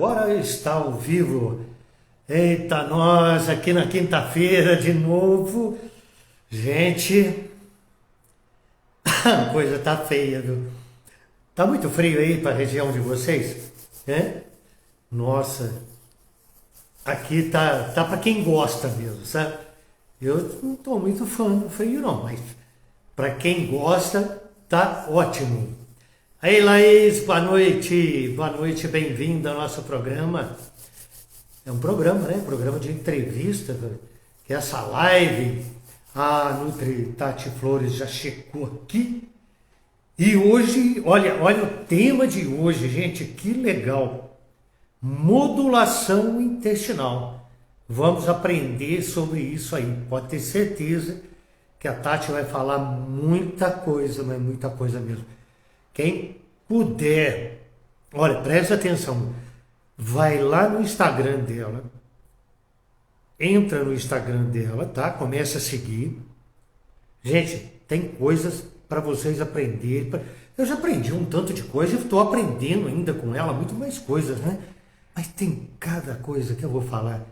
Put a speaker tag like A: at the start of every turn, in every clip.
A: Agora está ao vivo. Eita, nós aqui na quinta-feira de novo. Gente, a coisa tá feia, viu? Tá muito frio aí para a região de vocês? É? Nossa, aqui tá para quem gosta mesmo, sabe? Eu não tô muito fã do frio não, mas para quem gosta, tá ótimo. Aí, Laís, boa noite, bem-vinda ao nosso programa. É um programa, né? Programa de entrevista, que é essa live. A Nutri Tati Flores já chegou aqui. E hoje, olha o tema de hoje, gente, que legal. Modulação intestinal. Vamos aprender sobre isso aí. Pode ter certeza que a Tati vai falar muita coisa, mas muita coisa mesmo. Quem puder, olha, presta atenção, vai lá no Instagram dela, entra no Instagram dela, tá? Começa a seguir. Gente, tem coisas para vocês aprenderem. Eu já aprendi um tanto de coisa, estou aprendendo ainda com ela muito mais coisas, né? Mas tem cada coisa que eu vou falar,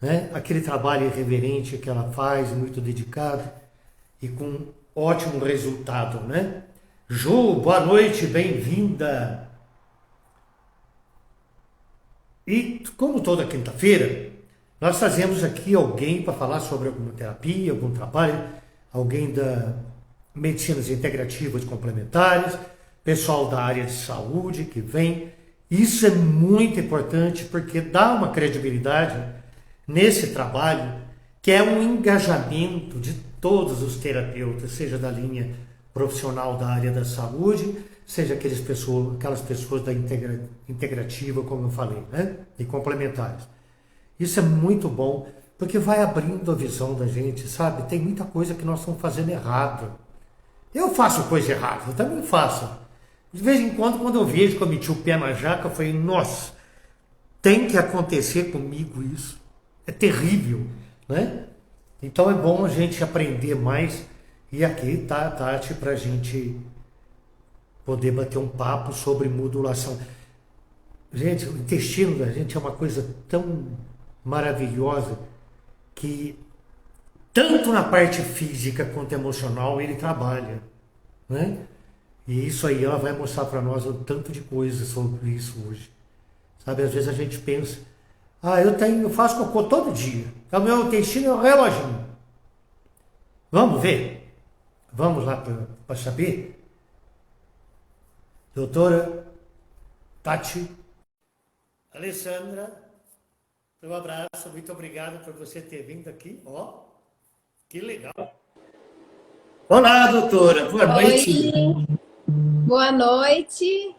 A: né? Aquele trabalho irreverente que ela faz, muito dedicado e com ótimo resultado, né? Ju, boa noite, bem-vinda. E como toda quinta-feira, nós trazemos aqui alguém para falar sobre alguma terapia, algum trabalho, alguém da medicinas integrativas complementares, pessoal da área de saúde que vem. Isso é muito importante porque dá uma credibilidade nesse trabalho, que é um engajamento de todos os terapeutas, seja da linha profissional da área da saúde, seja aquelas pessoas da integrativa, como eu falei, né? E complementares. Isso é muito bom, porque vai abrindo a visão da gente, sabe? Tem muita coisa que nós estamos fazendo errado. Eu faço coisa errada, eu também faço. De vez em quando eu vejo que eu meti o pé na jaca, eu falei, nossa, tem que acontecer comigo isso. É terrível, né? Então é bom a gente aprender mais. E aqui tá a Tati para a gente poder bater um papo sobre modulação. Gente, o intestino da gente é uma coisa tão maravilhosa que tanto na parte física quanto emocional ele trabalha, né? E isso aí ela vai mostrar para nós um tanto de coisa sobre isso hoje. Sabe, às vezes a gente pensa, eu faço cocô todo dia. O meu intestino é um reloginho. Vamos ver? Vamos lá para saber? Doutora Tati. Alessandra, um abraço, muito obrigado por você ter vindo aqui. Ó, que legal. Olá, doutora, boa noite.
B: Oi, boa noite.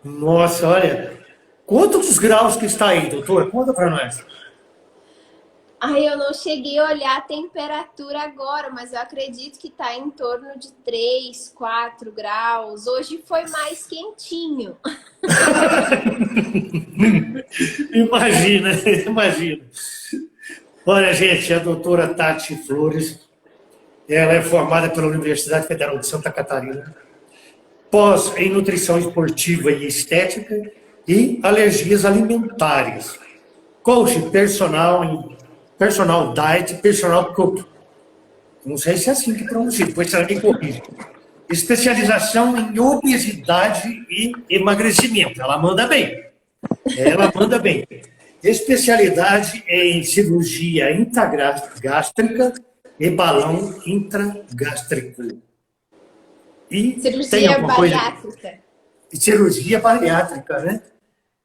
A: Nossa, olha, quantos graus que está aí, doutora? Conta para nós.
B: Ai, eu não cheguei a olhar a temperatura agora, mas eu acredito que tá em torno de 3, 4 graus. Hoje foi mais quentinho.
A: Imagina, imagina. Olha, gente, a doutora Tati Flores, ela é formada pela Universidade Federal de Santa Catarina, pós em nutrição esportiva e estética e alergias alimentares. Coach personal diet, personal cook. Não sei se é assim que pronuncia, depois você me corrige. Especialização em obesidade e emagrecimento. Ela manda bem. Ela manda bem. Especialidade em cirurgia intragástrica e balão intragástrico. E tem
B: Cirurgia
A: alguma coisa?
B: bariátrica.
A: Cirurgia bariátrica, né?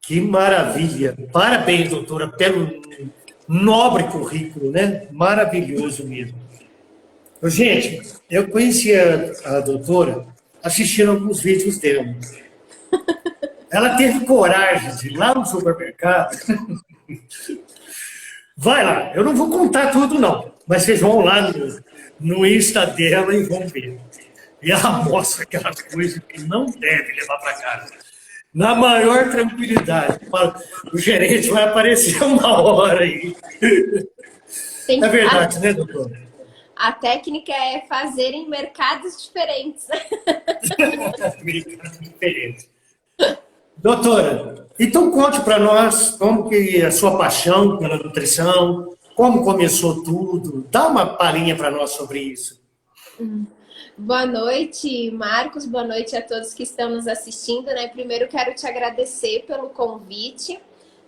A: Que maravilha. Parabéns, doutora, pelo nobre currículo, né? Maravilhoso mesmo. Gente, eu conheci a doutora assistindo alguns vídeos dela. Ela teve coragem de ir lá no supermercado. Vai lá, eu não vou contar tudo não, mas vocês vão lá no Insta dela e vão ver. E ela mostra aquelas coisas que não deve levar para casa. Na maior tranquilidade. O gerente vai aparecer uma hora aí. É verdade, né, doutor?
B: A técnica é fazer em mercados diferentes.
A: Mercados diferentes. Doutora, Então conte para nós como que é a sua paixão pela nutrição, como começou tudo. Dá uma palhinha para nós sobre isso.
B: Boa noite, Marcos. Boa noite a todos que estão nos assistindo, né? Primeiro quero te agradecer pelo convite,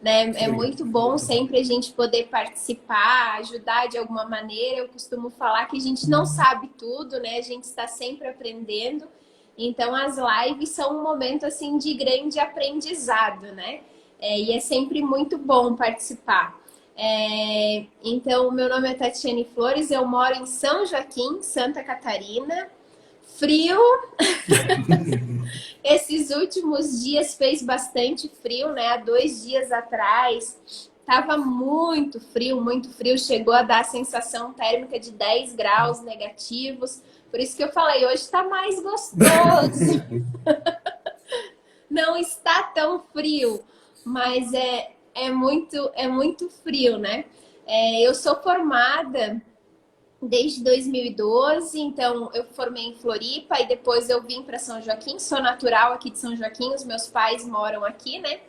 B: né? É muito bom sempre a gente poder participar, ajudar de alguma maneira. Eu costumo falar que a gente não sabe tudo, né? A gente está sempre aprendendo. Então as lives são um momento assim de grande aprendizado, né? E é sempre muito bom participar. Então, meu nome é Tatiane Flores, eu moro em São Joaquim, Santa Catarina. Frio. Esses últimos dias fez bastante frio, né? Há 2 dias atrás estava muito frio. Chegou a dar a sensação térmica de 10 graus negativos. Por isso que eu falei, hoje está mais gostoso. Não está tão frio, mas é muito frio, né? Eu sou formada desde 2012, então eu formei em Floripa e depois eu vim para São Joaquim, sou natural aqui de São Joaquim, os meus pais moram aqui, né?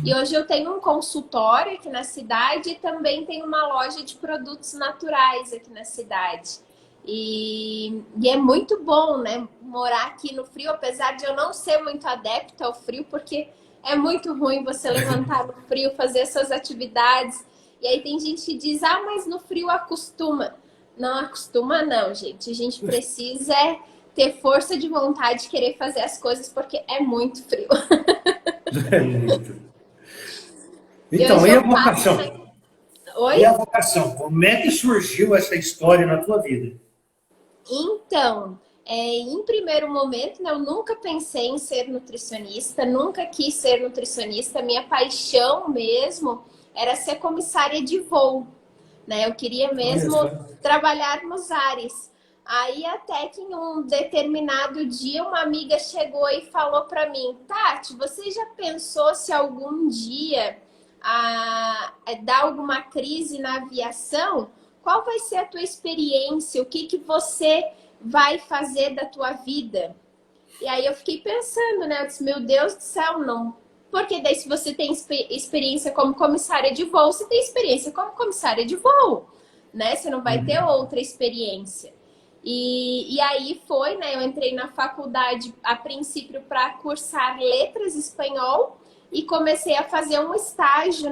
B: E hoje eu tenho um consultório aqui na cidade e também tenho uma loja de produtos naturais aqui na cidade. E é muito bom, né, morar aqui no frio, apesar de eu não ser muito adepta ao frio, porque é muito ruim você levantar no frio, fazer suas atividades. E aí tem gente que diz, mas no frio acostuma. Não acostuma não, gente. A gente precisa ter força de vontade de querer fazer as coisas, porque é muito frio.
A: É muito. Então, e a vocação?
B: Oi?
A: E a vocação? Como é que surgiu essa história na tua vida?
B: Então, em primeiro momento, né, eu nunca pensei em ser nutricionista, nunca quis ser nutricionista. Minha paixão mesmo era ser comissária de voo, né? Eu queria mesmo trabalhar nos ares. Aí até que em um determinado dia uma amiga chegou e falou para mim, Tati, você já pensou se algum dia dar alguma crise na aviação? Qual vai ser a tua experiência? O que você vai fazer da tua vida? E aí eu fiquei pensando, né? Eu disse, meu Deus do céu, não. Porque daí se você tem experiência como comissária de voo, você tem experiência como comissária de voo, né? Você não vai ter outra experiência. E aí foi, né? Eu entrei na faculdade a princípio para cursar letras espanhol e comecei a fazer um estágio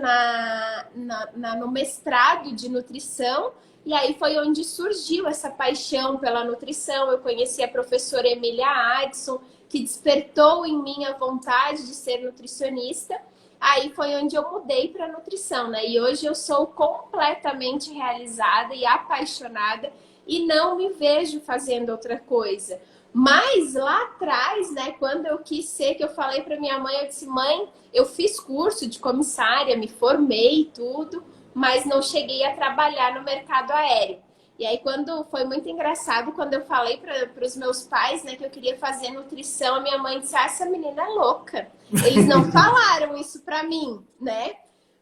B: no mestrado de nutrição. E aí foi onde surgiu essa paixão pela nutrição. Eu conheci a professora Emília Adson, que despertou em mim a vontade de ser nutricionista. Aí foi onde eu mudei para nutrição, né? E hoje eu sou completamente realizada e apaixonada e não me vejo fazendo outra coisa. Mas lá atrás, né, quando eu quis ser, que eu falei para minha mãe, eu disse, mãe, eu fiz curso de comissária, me formei e tudo, mas não cheguei a trabalhar no mercado aéreo. E aí, foi muito engraçado, quando eu falei para os meus pais, né, que eu queria fazer nutrição, a minha mãe disse, essa menina é louca. Eles não falaram isso para mim, né?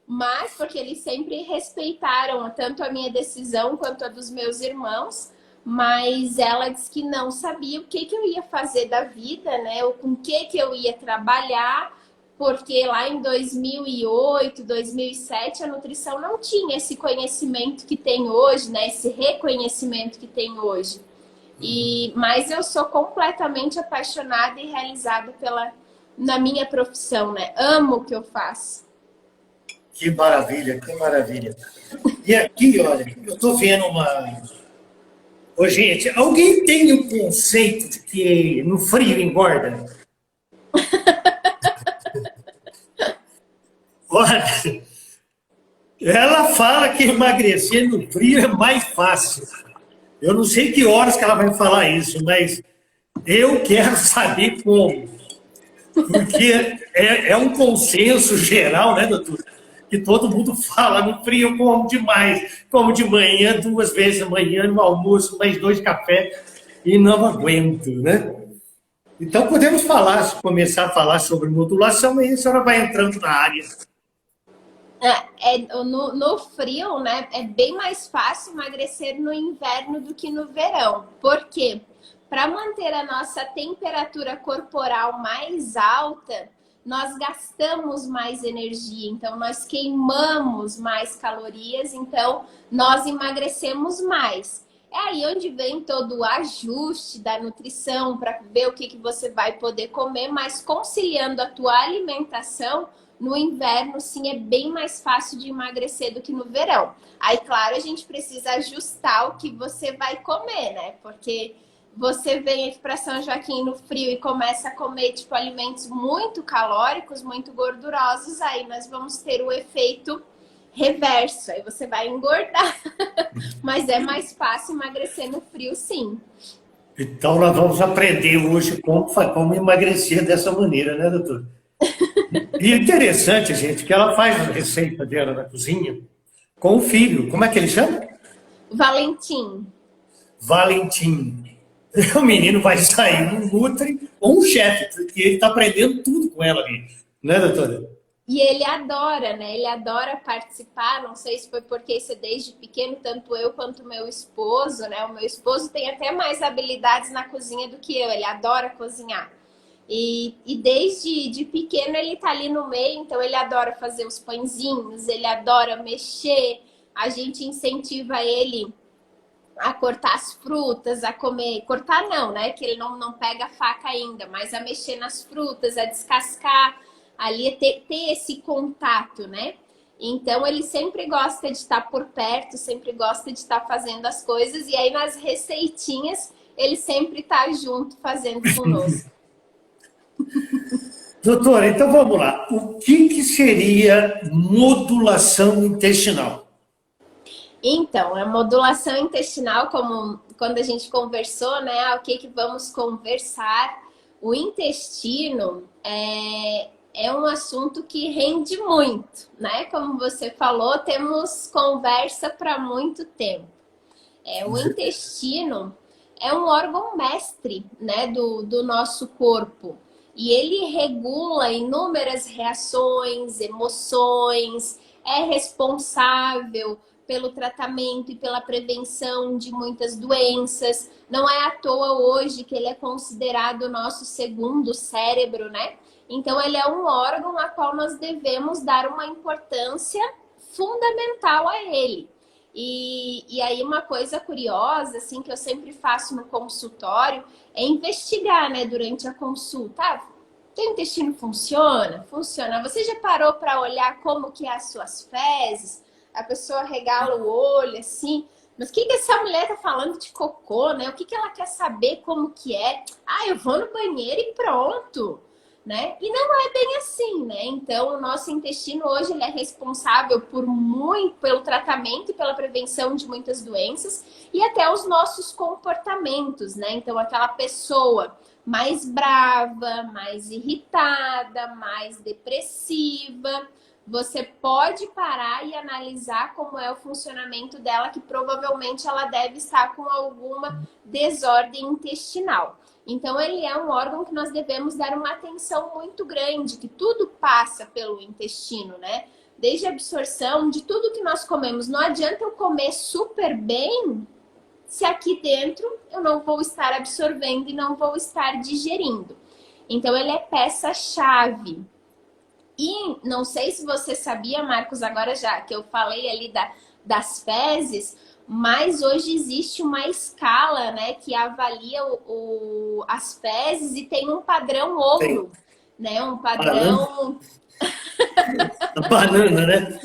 B: Mas porque eles sempre respeitaram tanto a minha decisão quanto a dos meus irmãos. Mas ela disse que não sabia o que eu ia fazer da vida, né? Ou com o que eu ia trabalhar, porque lá em 2008, 2007, a nutrição não tinha esse conhecimento que tem hoje, né? Esse reconhecimento que tem hoje. Mas eu sou completamente apaixonada e realizada na minha profissão, né? Amo o que eu faço.
A: Que maravilha, que maravilha. E aqui, olha, eu estou vendo uma... Ô, gente, alguém tem o conceito de que no frio engorda? Olha, ela fala que emagrecer no frio é mais fácil. Eu não sei que horas que ela vai falar isso, mas eu quero saber como. Porque é um consenso geral, né, doutor? Que todo mundo fala, no frio eu como demais. Como de manhã, 2 vezes da manhã, no almoço, mais 2 cafés, e não aguento, né? Então, podemos começar a falar sobre modulação, e a senhora vai entrando na área.
B: No frio, né, é bem mais fácil emagrecer no inverno do que no verão. Por quê? Para manter a nossa temperatura corporal mais alta, nós gastamos mais energia, então nós queimamos mais calorias, então nós emagrecemos mais. É aí onde vem todo o ajuste da nutrição para ver o que você vai poder comer, mas conciliando a tua alimentação, no inverno, sim, é bem mais fácil de emagrecer do que no verão. Aí, claro, a gente precisa ajustar o que você vai comer, né? Porque você vem aqui para São Joaquim no frio e começa a comer, tipo, alimentos muito calóricos, muito gordurosos, aí nós vamos ter o efeito reverso, aí você vai engordar. Mas é mais fácil emagrecer no frio, sim.
A: Então, nós vamos aprender hoje como emagrecer dessa maneira, né, doutor? E é interessante, gente, que ela faz a receita dela na cozinha com o filho. Como é que ele chama?
B: Valentim.
A: Valentim. O menino vai sair um Nutri ou um chefe, porque ele está aprendendo tudo com ela ali. Né, doutora?
B: E ele adora, né? Ele adora participar. Não sei se foi porque isso é desde pequeno, tanto eu quanto o meu esposo, né? O meu esposo tem até mais habilidades na cozinha do que eu. Ele adora cozinhar. E desde de pequeno ele tá ali no meio, então ele adora fazer os pãezinhos, ele adora mexer. A gente incentiva ele a cortar as frutas, a comer. Cortar não, né? Que ele não pega a faca ainda, mas a mexer nas frutas, a descascar. Ali é ter esse contato, né? Então ele sempre gosta de estar por perto, sempre gosta de estar fazendo as coisas, e aí nas receitinhas ele sempre está junto fazendo conosco.
A: Doutora, então vamos lá. O que seria modulação intestinal?
B: Então, a modulação intestinal, como quando a gente conversou, né? O que vamos conversar? O intestino é um assunto que rende muito, né? Como você falou, temos conversa para muito tempo. O intestino é um órgão mestre, né, do nosso corpo. E ele regula inúmeras reações, emoções, é responsável pelo tratamento e pela prevenção de muitas doenças. Não é à toa hoje que ele é considerado o nosso segundo cérebro, né? Então, ele é um órgão a qual nós devemos dar uma importância fundamental a ele. E aí, uma coisa curiosa, assim, que eu sempre faço no consultório, é investigar, né, durante a consulta. Teu intestino funciona? Funciona. Você já parou para olhar como que é as suas fezes? A pessoa regala o olho, assim. Mas o que essa mulher tá falando de cocô, né? O que ela quer saber como que é? Eu vou no banheiro e pronto, né? E não é bem assim, né? Então, o nosso intestino hoje ele é responsável pelo tratamento e pela prevenção de muitas doenças e até os nossos comportamentos, né? Então, aquela pessoa mais brava, mais irritada, mais depressiva, você pode parar e analisar como é o funcionamento dela, que provavelmente ela deve estar com alguma desordem intestinal. Então, ele é um órgão que nós devemos dar uma atenção muito grande, que tudo passa pelo intestino, né? Desde a absorção de tudo que nós comemos. Não adianta eu comer super bem se aqui dentro eu não vou estar absorvendo e não vou estar digerindo. Então, ele é peça-chave. E não sei se você sabia, Marcos, agora já que eu falei ali das fezes, mas hoje existe uma escala, né, que avalia as fezes e tem um padrão ouro, né? Um padrão...
A: Banana, né?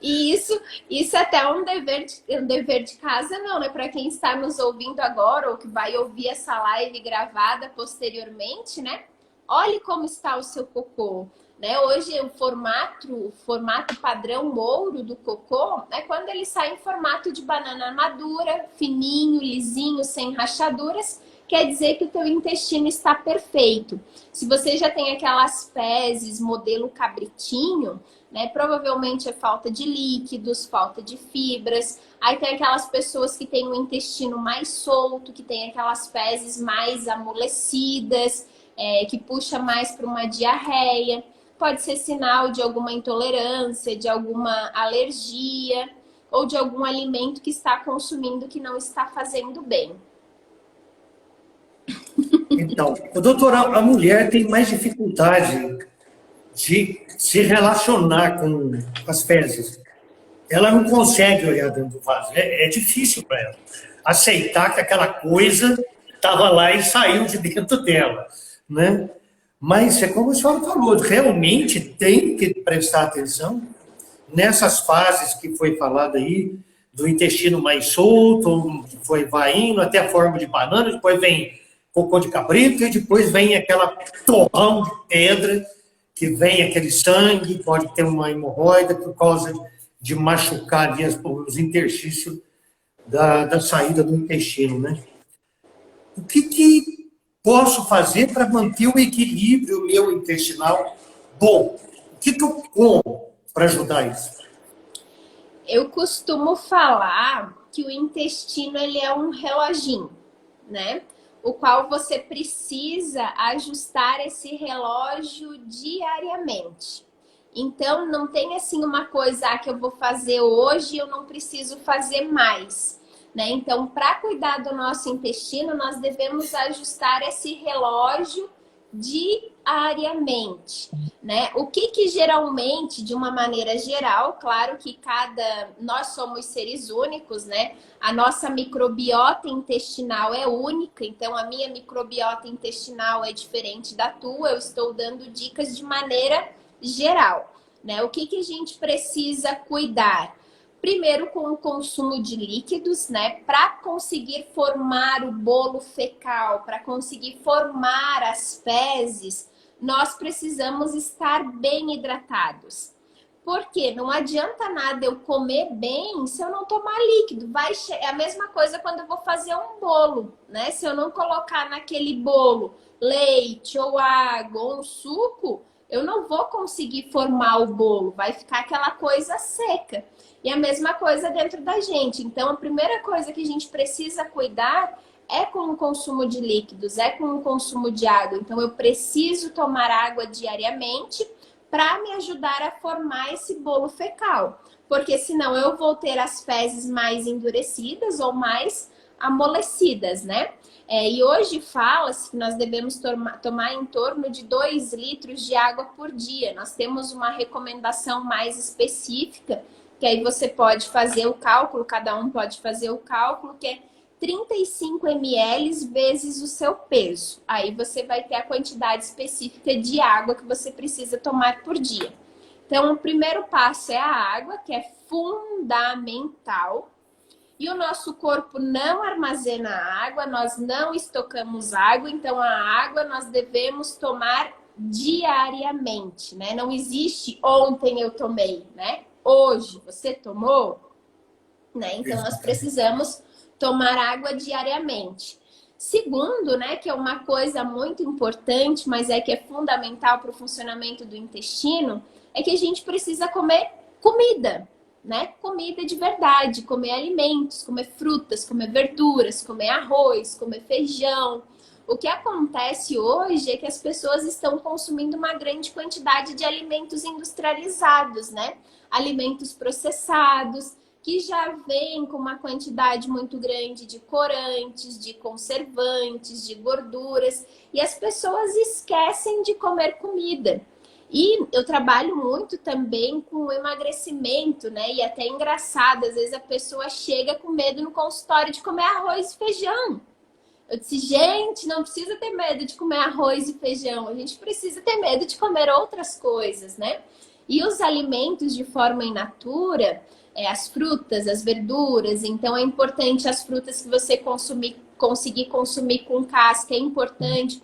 B: E isso até é um dever de casa, não, né? Para quem está nos ouvindo agora ou que vai ouvir essa live gravada posteriormente, né? Olhe como está o seu cocô. Né? Hoje o formato padrão ouro do cocô é quando ele sai em formato de banana madura, fininho, lisinho, sem rachaduras, quer dizer que o teu intestino está perfeito. Se você já tem aquelas fezes modelo cabritinho, né, provavelmente é falta de líquidos, falta de fibras. Aí tem aquelas pessoas que têm o intestino mais solto, que tem aquelas fezes mais amolecidas, que puxa mais para uma diarreia. Pode ser sinal de alguma intolerância, de alguma alergia ou de algum alimento que está consumindo que não está fazendo bem.
A: Então, doutora, a mulher tem mais dificuldade de se relacionar com as fezes. Ela não consegue olhar dentro do vaso. É difícil para ela aceitar que aquela coisa estava lá e saiu de dentro dela, né? Mas é como a senhora falou, realmente tem que prestar atenção nessas fases que foi falado aí, do intestino mais solto, que vai indo até a forma de banana, depois vem cocô de cabrito, e depois vem aquela torrão de pedra, que vem aquele sangue, pode ter uma hemorroida por causa de machucar ali os interstícios da saída do intestino, né? O que posso fazer para manter o equilíbrio meu intestinal bom? O que eu como para ajudar isso?
B: Eu costumo falar que o intestino ele é um reloginho, né? O qual você precisa ajustar esse relógio diariamente. Então, não tem assim uma coisa que eu vou fazer hoje e eu não preciso fazer mais, né? Então, para cuidar do nosso intestino, nós devemos ajustar esse relógio diariamente, né? O que geralmente, de uma maneira geral, claro que nós somos seres únicos, né? A nossa microbiota intestinal é única, então a minha microbiota intestinal é diferente da tua, eu estou dando dicas de maneira geral, né? O que a gente precisa cuidar? Primeiro com o consumo de líquidos, né? Para conseguir formar o bolo fecal, para conseguir formar as fezes, nós precisamos estar bem hidratados. Porque não adianta nada eu comer bem se eu não tomar líquido. É a mesma coisa quando eu vou fazer um bolo, né? Se eu não colocar naquele bolo leite ou água ou um suco, eu não vou conseguir formar o bolo. Vai ficar aquela coisa seca. E a mesma coisa dentro da gente. Então, a primeira coisa que a gente precisa cuidar é com o consumo de líquidos, é com o consumo de água. Então, eu preciso tomar água diariamente para me ajudar a formar esse bolo fecal. Porque senão eu vou ter as fezes mais endurecidas ou mais amolecidas, né? E hoje fala-se que nós devemos tomar em torno de 2 litros de água por dia. Nós temos uma recomendação mais específica, que aí você pode fazer o cálculo, cada um pode fazer o cálculo, que é 35 ml vezes o seu peso. Aí você vai ter a quantidade específica de água que você precisa tomar por dia. Então, o primeiro passo é a água, que é fundamental. E o nosso corpo não armazena água, nós não estocamos água, então a água nós devemos tomar diariamente, né? Não existe ontem eu tomei, né? Hoje você tomou, né? Então nós precisamos tomar água diariamente. Segundo, né, que é uma coisa muito importante, mas que é fundamental para o funcionamento do intestino, é que a gente precisa comer comida, né? Comida de verdade, comer alimentos, comer frutas, comer verduras, comer arroz, comer feijão. O que acontece hoje é que as pessoas estão consumindo uma grande quantidade de alimentos industrializados, né? Alimentos processados, que já vêm com uma quantidade muito grande de corantes, de conservantes, de gorduras, e as pessoas esquecem de comer comida. E eu trabalho muito também com o emagrecimento, né? E até engraçado, às vezes a pessoa chega com medo no consultório de comer arroz e feijão. Eu disse, gente, não precisa ter medo de comer arroz e feijão, a gente precisa ter medo de comer outras coisas, né? E os alimentos de forma in natura, as frutas, as verduras, então é importante as frutas que você conseguir consumir com casca, é importante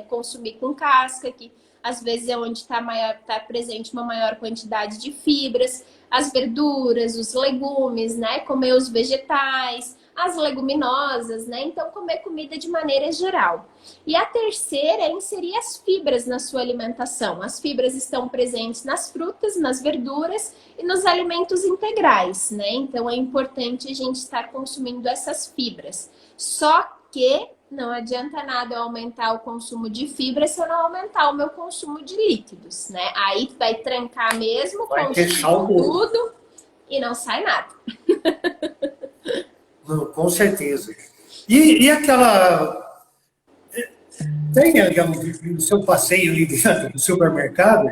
B: consumir com casca, que às vezes é onde está presente uma maior quantidade de fibras, as verduras, os legumes, né? Comer os vegetais, as leguminosas, né? Então, comer comida de maneira geral. E a terceira é inserir as fibras na sua alimentação. As fibras estão presentes nas frutas, nas verduras e nos alimentos integrais, né? Então, é importante a gente estar consumindo essas fibras. Só que não adianta nada eu aumentar o consumo de fibra se eu não aumentar o meu consumo de líquidos, né? Aí vai trancar mesmo, consumir tudo e não sai nada.
A: Não, com certeza. E aquela... Tem, digamos, no seu passeio ali dentro do supermercado,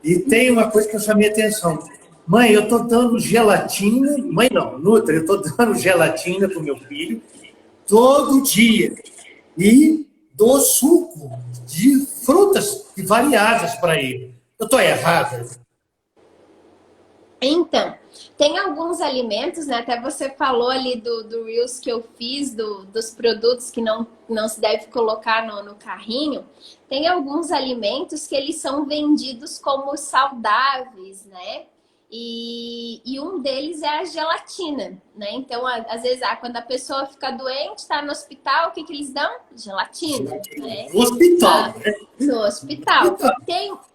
A: E tem uma coisa que eu chamei a atenção. Mãe, eu estou dando gelatina. Mãe não, Nutri, eu estou dando gelatina para o meu filho todo dia. E dou suco de frutas variadas para ele. Eu estou errada?
B: Então, tem alguns alimentos, né? Até você falou ali do Reels que eu fiz, dos produtos que não se deve colocar no carrinho. Tem alguns alimentos que eles são vendidos como saudáveis, né? E um deles é a gelatina, né? Então, às vezes, quando a pessoa fica doente, está no hospital, o que eles dão? Gelatina, né?
A: No hospital, né?
B: No hospital.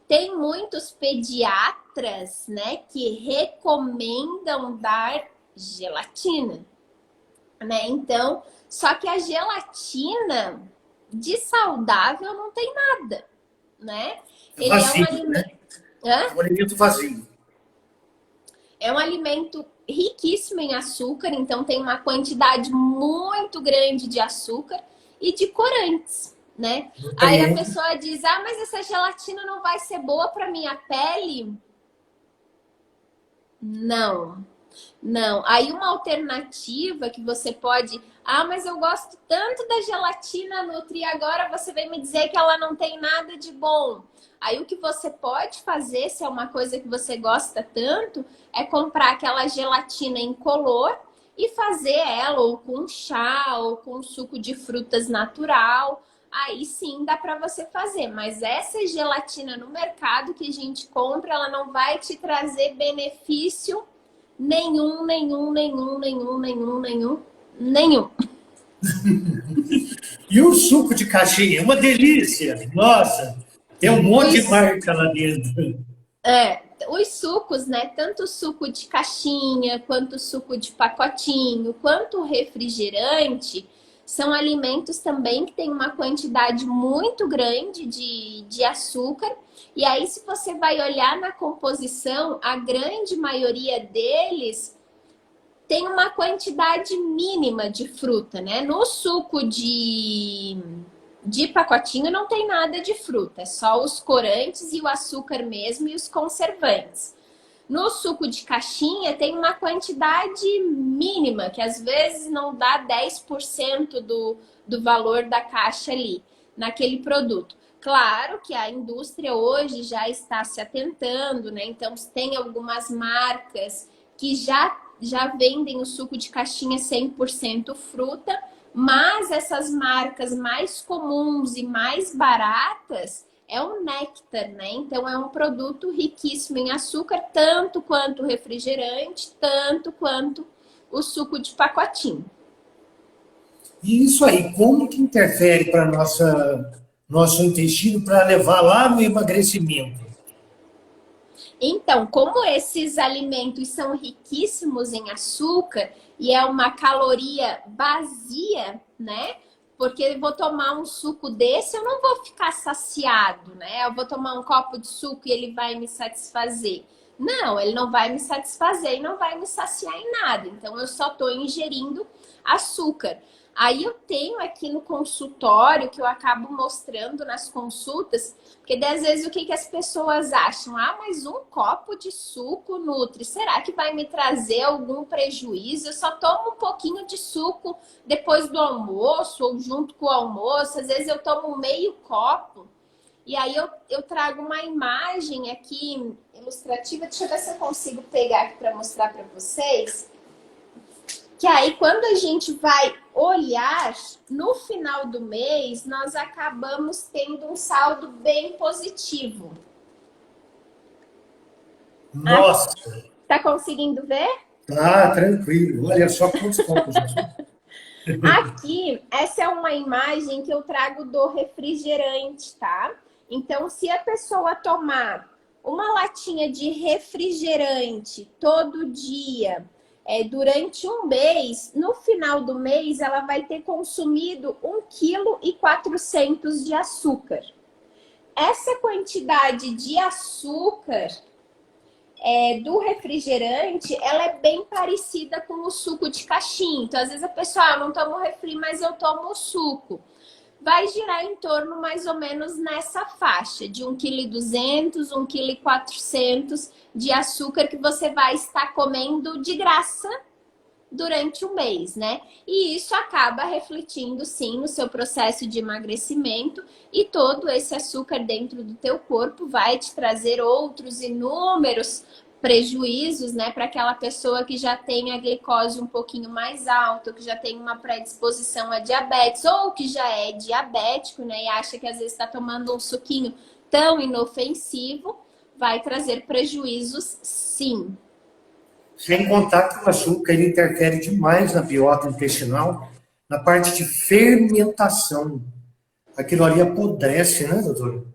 B: Tem muitos pediatras, né, que recomendam dar gelatina, né? Então, só que a gelatina de saudável não tem nada, né? Ele
A: Vazio,
B: é um
A: né?
B: alimento. Hã?
A: É um alimento vazio.
B: É um alimento riquíssimo em açúcar, então tem uma quantidade muito grande de açúcar e de corantes, né? Aí a
A: Nutriente.
B: pessoa diz: "Ah, mas essa gelatina não vai ser boa para minha pele?" Não. Não. Aí uma alternativa que você pode, mas eu gosto tanto da gelatina Nutri, agora você vem me dizer que ela não tem nada de bom. Aí o que você pode fazer, se é uma coisa que você gosta tanto, é comprar aquela gelatina incolor e fazer ela ou com chá ou com suco de frutas natural. Aí sim dá para você fazer, mas essa gelatina no mercado que a gente compra, ela não vai te trazer benefício nenhum, nenhum, nenhum, nenhum, nenhum, nenhum, nenhum.
A: E o suco de caixinha, uma delícia. Nossa, tem um monte de
B: Os,
A: marca lá dentro.
B: os sucos, né? Tanto o suco de caixinha, quanto o suco de pacotinho, quanto o refrigerante, são alimentos também que têm uma quantidade muito grande de açúcar. E aí, se você vai olhar na composição, a grande maioria deles tem uma quantidade mínima de fruta, né? No suco de pacotinho não tem nada de fruta, é só os corantes e o açúcar mesmo e os conservantes. No suco de caixinha tem uma quantidade mínima, que às vezes não dá 10% do valor da caixa ali, naquele produto. Claro que a indústria hoje já está se atentando, né? Então tem algumas marcas que já vendem o suco de caixinha 100% fruta, mas essas marcas mais comuns e mais baratas é o néctar, né? Então é um produto riquíssimo em açúcar, tanto quanto o refrigerante, tanto quanto o suco de pacotinho.
A: E isso aí, como que interfere para nosso intestino para levar lá no emagrecimento?
B: Então, como esses alimentos são riquíssimos em açúcar e é uma caloria vazia, né? Porque eu vou tomar um suco desse, eu não vou ficar saciado, né? Eu vou tomar um copo de suco e ele vai me satisfazer. Não, ele não vai me satisfazer e não vai me saciar em nada. Então, eu só estou ingerindo açúcar. Aí eu tenho aqui no consultório, que eu acabo mostrando nas consultas, porque às vezes o que as pessoas acham? Mas um copo de suco Nutri, será que vai me trazer algum prejuízo? Eu só tomo um pouquinho de suco depois do almoço ou junto com o almoço. Às vezes eu tomo meio copo. E aí eu trago uma imagem aqui ilustrativa. Deixa eu ver se eu consigo pegar aqui para mostrar para vocês. Que aí, quando a gente vai olhar, no final do mês, nós acabamos tendo um saldo bem positivo.
A: Nossa,
B: Tá conseguindo ver?
A: tá tranquilo. Olha só quantos copos já são.
B: Aqui, essa é uma imagem que eu trago do refrigerante, tá? Então, se a pessoa tomar uma latinha de refrigerante todo dia, durante um mês, no final do mês, ela vai ter consumido 1,4 kg de açúcar. Essa quantidade de açúcar do refrigerante, ela é bem parecida com o suco de caixinha. Então, às vezes a pessoa, eu não tomo refri, mas eu tomo o suco. vai girar em torno mais ou menos nessa faixa de 1,2 kg, 1,4 kg de açúcar que você vai estar comendo de graça durante um mês, né? E isso acaba refletindo, sim, no seu processo de emagrecimento, e todo esse açúcar dentro do teu corpo vai te trazer outros inúmeros prejuízos, né? Para aquela pessoa que já tem a glicose um pouquinho mais alta, que já tem uma predisposição a diabetes, ou que já é diabético, né? E acha que às vezes está tomando um suquinho tão inofensivo, vai trazer prejuízos, sim.
A: Sem contar que o açúcar ele interfere demais na biota intestinal, na parte de fermentação. Aquilo ali apodrece, né, doutor?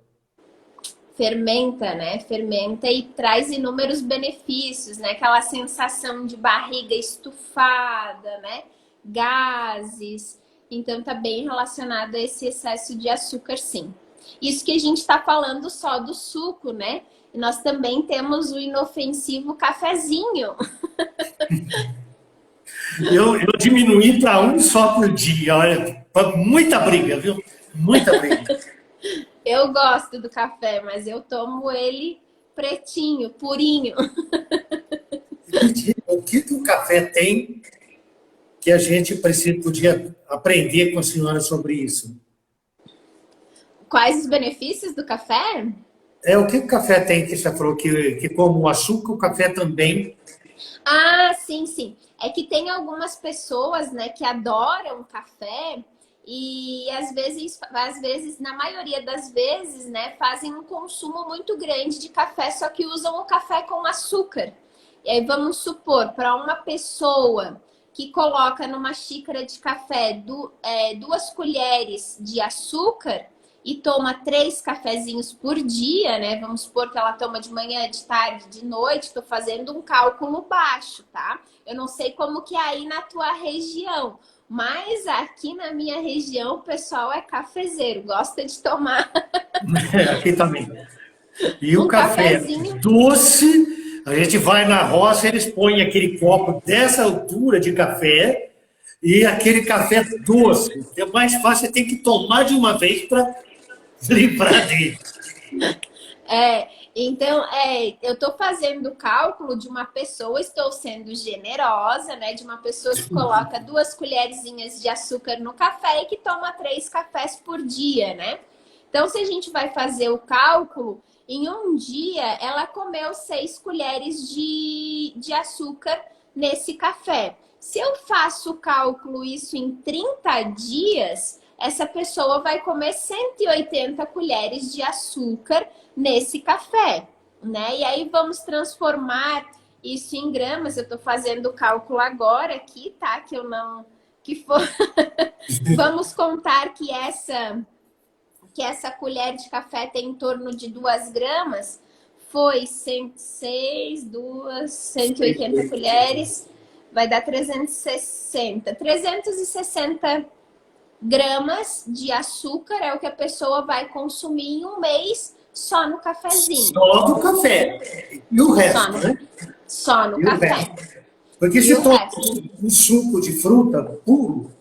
B: Fermenta, né? Fermenta e traz inúmeros benefícios, né? Aquela sensação de barriga estufada, né? Gases. Então tá bem relacionado a esse excesso de açúcar, sim. Isso que a gente tá falando só do suco, né? E nós também temos o inofensivo cafezinho.
A: Eu diminuí para um só por dia, olha, muita briga, viu? Muita briga.
B: Eu gosto do café, mas eu tomo ele pretinho, purinho.
A: O que o café tem que a gente podia aprender com a senhora sobre isso?
B: Quais os benefícios do café?
A: O que o café tem que você falou que como o açúcar, o café também.
B: Ah, sim, sim. É que tem algumas pessoas, né, que adoram café e às vezes, na maioria das vezes, né, fazem um consumo muito grande de café, só que usam o café com açúcar. E aí vamos supor, para uma pessoa que coloca numa xícara de café 2 colheres de açúcar e toma 3 cafezinhos por dia, né? Vamos supor que ela toma de manhã, de tarde, de noite. Estou fazendo um cálculo baixo, tá? Eu não sei como que é aí na tua região, mas aqui na minha região o pessoal é cafezeiro, gosta de tomar
A: Aqui também. E o
B: um
A: café
B: cafezinho.
A: doce, a gente vai na roça, eles põem aquele copo dessa altura de café e aquele café doce. É mais fácil, você tem que tomar de uma vez para livrar dele.
B: Então, eu estou fazendo o cálculo de uma pessoa, estou sendo generosa, né? De uma pessoa que coloca 2 colherzinhas de açúcar no café e que toma 3 cafés por dia, né? Então, se a gente vai fazer o cálculo, em um dia ela comeu 6 colheres de açúcar nesse café. Se eu faço o cálculo isso em 30 dias, essa pessoa vai comer 180 colheres de açúcar nesse café, né? E aí vamos transformar isso em gramas. Eu tô fazendo o cálculo agora aqui, tá? Que eu não... Que for... Vamos contar que essa colher de café tem em torno de 2 gramas. Foi 106, 180 colheres. Vai dar 360. 360 gramas de açúcar é o que a pessoa vai consumir em um mês só no cafezinho.
A: Só no café. E o resto, né?
B: Só no café.
A: Porque se toma um suco de fruta puro,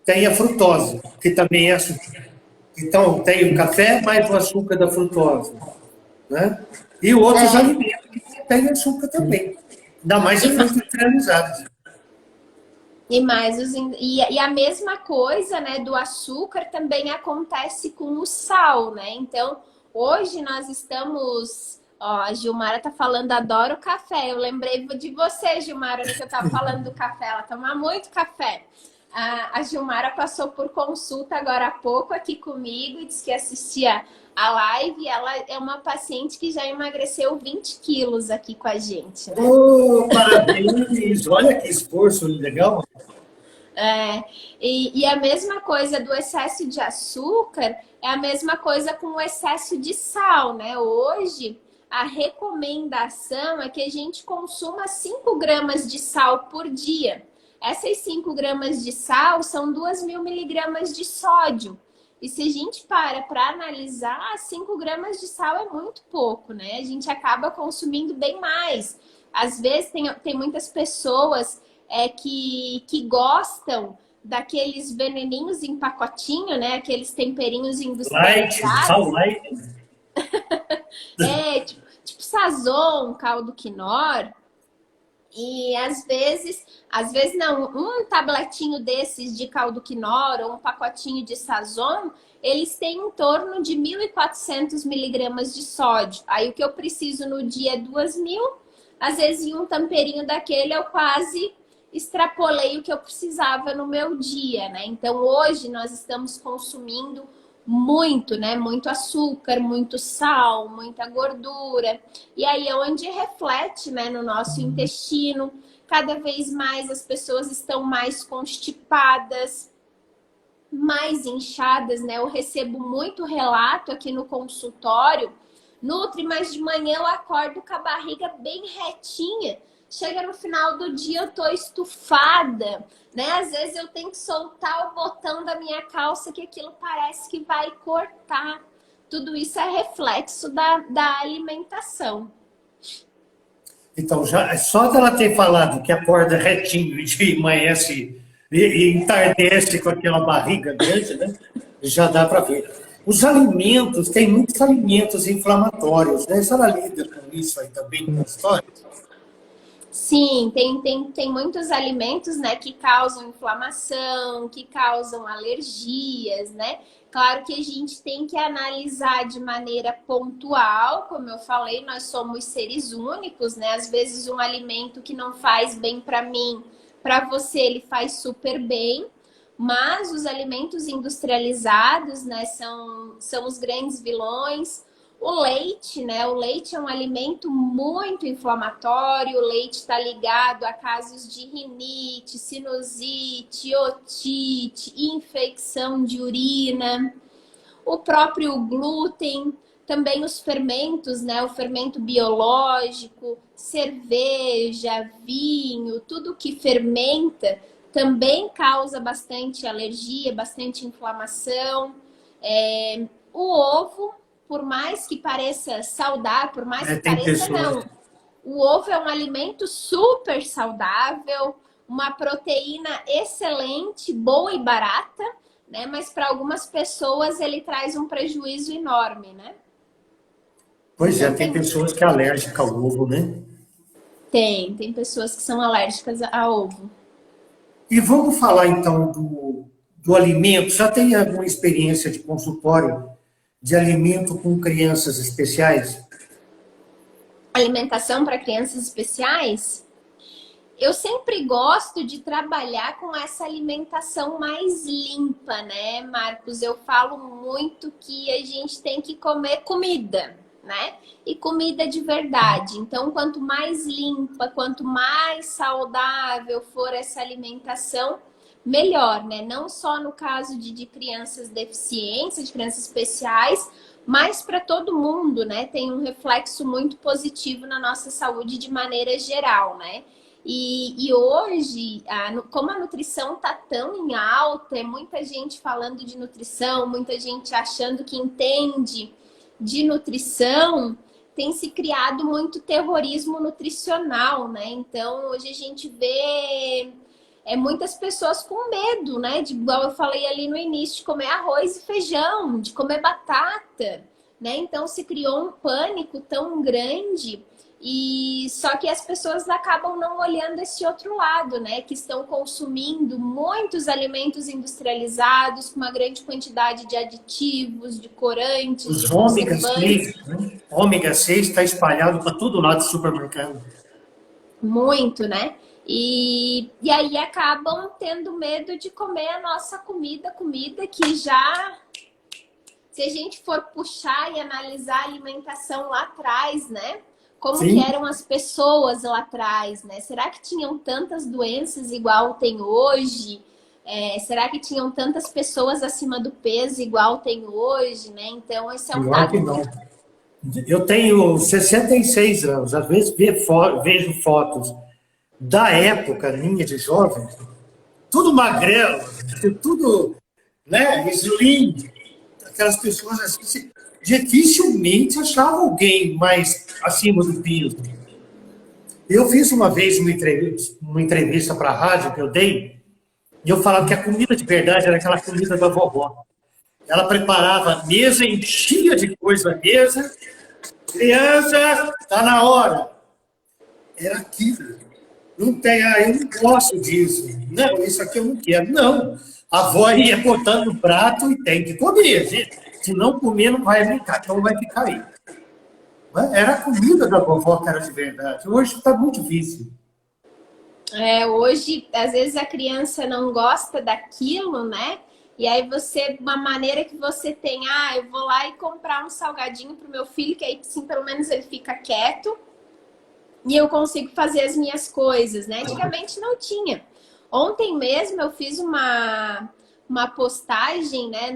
A: tem a frutose, que também é açúcar. Então, tem o café mais o açúcar da frutose. Né? E outros alimentos que têm açúcar também. Ainda mais se for industrializados.
B: E a mesma coisa, né, do açúcar também acontece com o sal, né? Então, hoje nós estamos... Ó, a Gilmara tá falando, adoro café. Eu lembrei de você, Gilmara, que eu tava falando do café. Ela toma muito café. A Gilmara passou por consulta agora há pouco aqui comigo e disse que assistia a live. Ela é uma paciente que já emagreceu 20 quilos aqui com a gente, né?
A: Oh, parabéns! Olha que esforço legal.
B: E a mesma coisa do excesso de açúcar é a mesma coisa com o excesso de sal, né? Hoje, a recomendação é que a gente consuma 5 gramas de sal por dia. Essas 5 gramas de sal são 2.000 miligramas de sódio. E se a gente para analisar, 5 gramas de sal é muito pouco, né? A gente acaba consumindo bem mais. Às vezes tem muitas pessoas que gostam daqueles veneninhos em pacotinho, né? Aqueles temperinhos
A: Light, sal
B: industrializados.
A: light.
B: Tipo Sazon, caldo Quinor. E às vezes não, um tabletinho desses de caldo Quinor ou um pacotinho de Sazon, eles têm em torno de 1.400 miligramas de sódio. Aí o que eu preciso no dia é 2.000. Às vezes em um tamperinho daquele eu quase extrapolei o que eu precisava no meu dia, né? Então hoje nós estamos consumindo muito, né? Muito açúcar, muito sal, muita gordura. E aí é onde reflete, né, no nosso intestino. Cada vez mais as pessoas estão mais constipadas, mais inchadas, né? Eu recebo muito relato aqui no consultório. Nutri, mas de manhã eu acordo com a barriga bem retinha. Chega no final do dia, eu tô estufada, né? Às vezes eu tenho que soltar o botão da minha calça, que aquilo parece que vai cortar. Tudo isso é reflexo da alimentação.
A: Então, já, só dela ter falado que acorda retinho e amanhece e entardece com aquela barriga grande, né? Já dá para ver. Os alimentos, tem muitos alimentos inflamatórios, né? A senhora lida com isso aí também na história?
B: Sim, tem muitos alimentos, né, que causam inflamação, que causam alergias, né? Claro que a gente tem que analisar de maneira pontual, como eu falei, nós somos seres únicos, né? Às vezes um alimento que não faz bem para mim, para você ele faz super bem, mas os alimentos industrializados, né, são os grandes vilões. O leite, né? O leite é um alimento muito inflamatório. O leite está ligado a casos de rinite, sinusite, otite, infecção de urina. O próprio glúten, também os fermentos, né? O fermento biológico, cerveja, vinho, tudo que fermenta também causa bastante alergia, bastante inflamação. O ovo, por mais que pareça saudável, por mais que pareça não, o ovo é um alimento super saudável, uma proteína excelente, boa e barata, né? Mas para algumas pessoas ele traz um prejuízo enorme, né?
A: Pois é, tem pessoas que é alérgica ao ovo, né?
B: Tem pessoas que são alérgicas a ovo.
A: E vamos falar então do alimento. Já tem alguma experiência de consultório de alimento com crianças especiais?
B: Alimentação para crianças especiais? Eu sempre gosto de trabalhar com essa alimentação mais limpa, né, Marcos? Eu falo muito que a gente tem que comer comida, né? E comida de verdade. Então, quanto mais limpa, quanto mais saudável for essa alimentação, melhor, né? Não só no caso de crianças deficientes, de crianças especiais, mas para todo mundo, né? Tem um reflexo muito positivo na nossa saúde de maneira geral, né? E hoje, como a nutrição tá tão em alta, é muita gente falando de nutrição, muita gente achando que entende de nutrição, tem se criado muito terrorismo nutricional, né? Então, hoje a gente vê muitas pessoas com medo, né? De, igual eu falei ali no início, de comer arroz e feijão, de comer batata, né? Então, se criou um pânico tão grande. E só que as pessoas acabam não olhando esse outro lado, né? Que estão consumindo muitos alimentos industrializados com uma grande quantidade de aditivos, de corantes,
A: Os
B: de
A: ômega
B: conservantes.
A: 6, né? Ômega 6 está espalhado para todo lado do supermercado.
B: Muito, né? E aí acabam tendo medo de comer a nossa comida que já... Se a gente for puxar e analisar a alimentação lá atrás, né? Como
A: Sim.
B: que eram as pessoas lá atrás, né? Será que tinham tantas doenças igual tem hoje? Será que tinham tantas pessoas acima do peso igual tem hoje, né? Então, esse é um
A: Igual
B: dado.
A: que não. Eu tenho 66 anos, às vezes vejo fotos da época minha de jovem, tudo magrelo, tudo, né, slim, aquelas pessoas assim, dificilmente achava alguém mais acima do peso. Eu fiz uma vez uma entrevista para a rádio que eu dei, E eu falava que a comida de verdade era aquela comida da vovó. Ela preparava a mesa, enchia de coisa a mesa. Criança, está na hora. Era aquilo. Não tem, eu não gosto disso. Não, isso aqui eu não quero. Não. A avó ia botando no prato e tem que comer, gente. Se não comer, não vai brincar, então vai ficar aí. Era a comida da vovó que era de verdade. Hoje está muito difícil.
B: Hoje, às vezes a criança não gosta daquilo, né? E aí uma maneira que você tem, eu vou lá e comprar um salgadinho pro meu filho, que aí sim, pelo menos ele fica quieto e eu consigo fazer as minhas coisas, né? Antigamente não tinha. Ontem mesmo eu fiz uma postagem, né,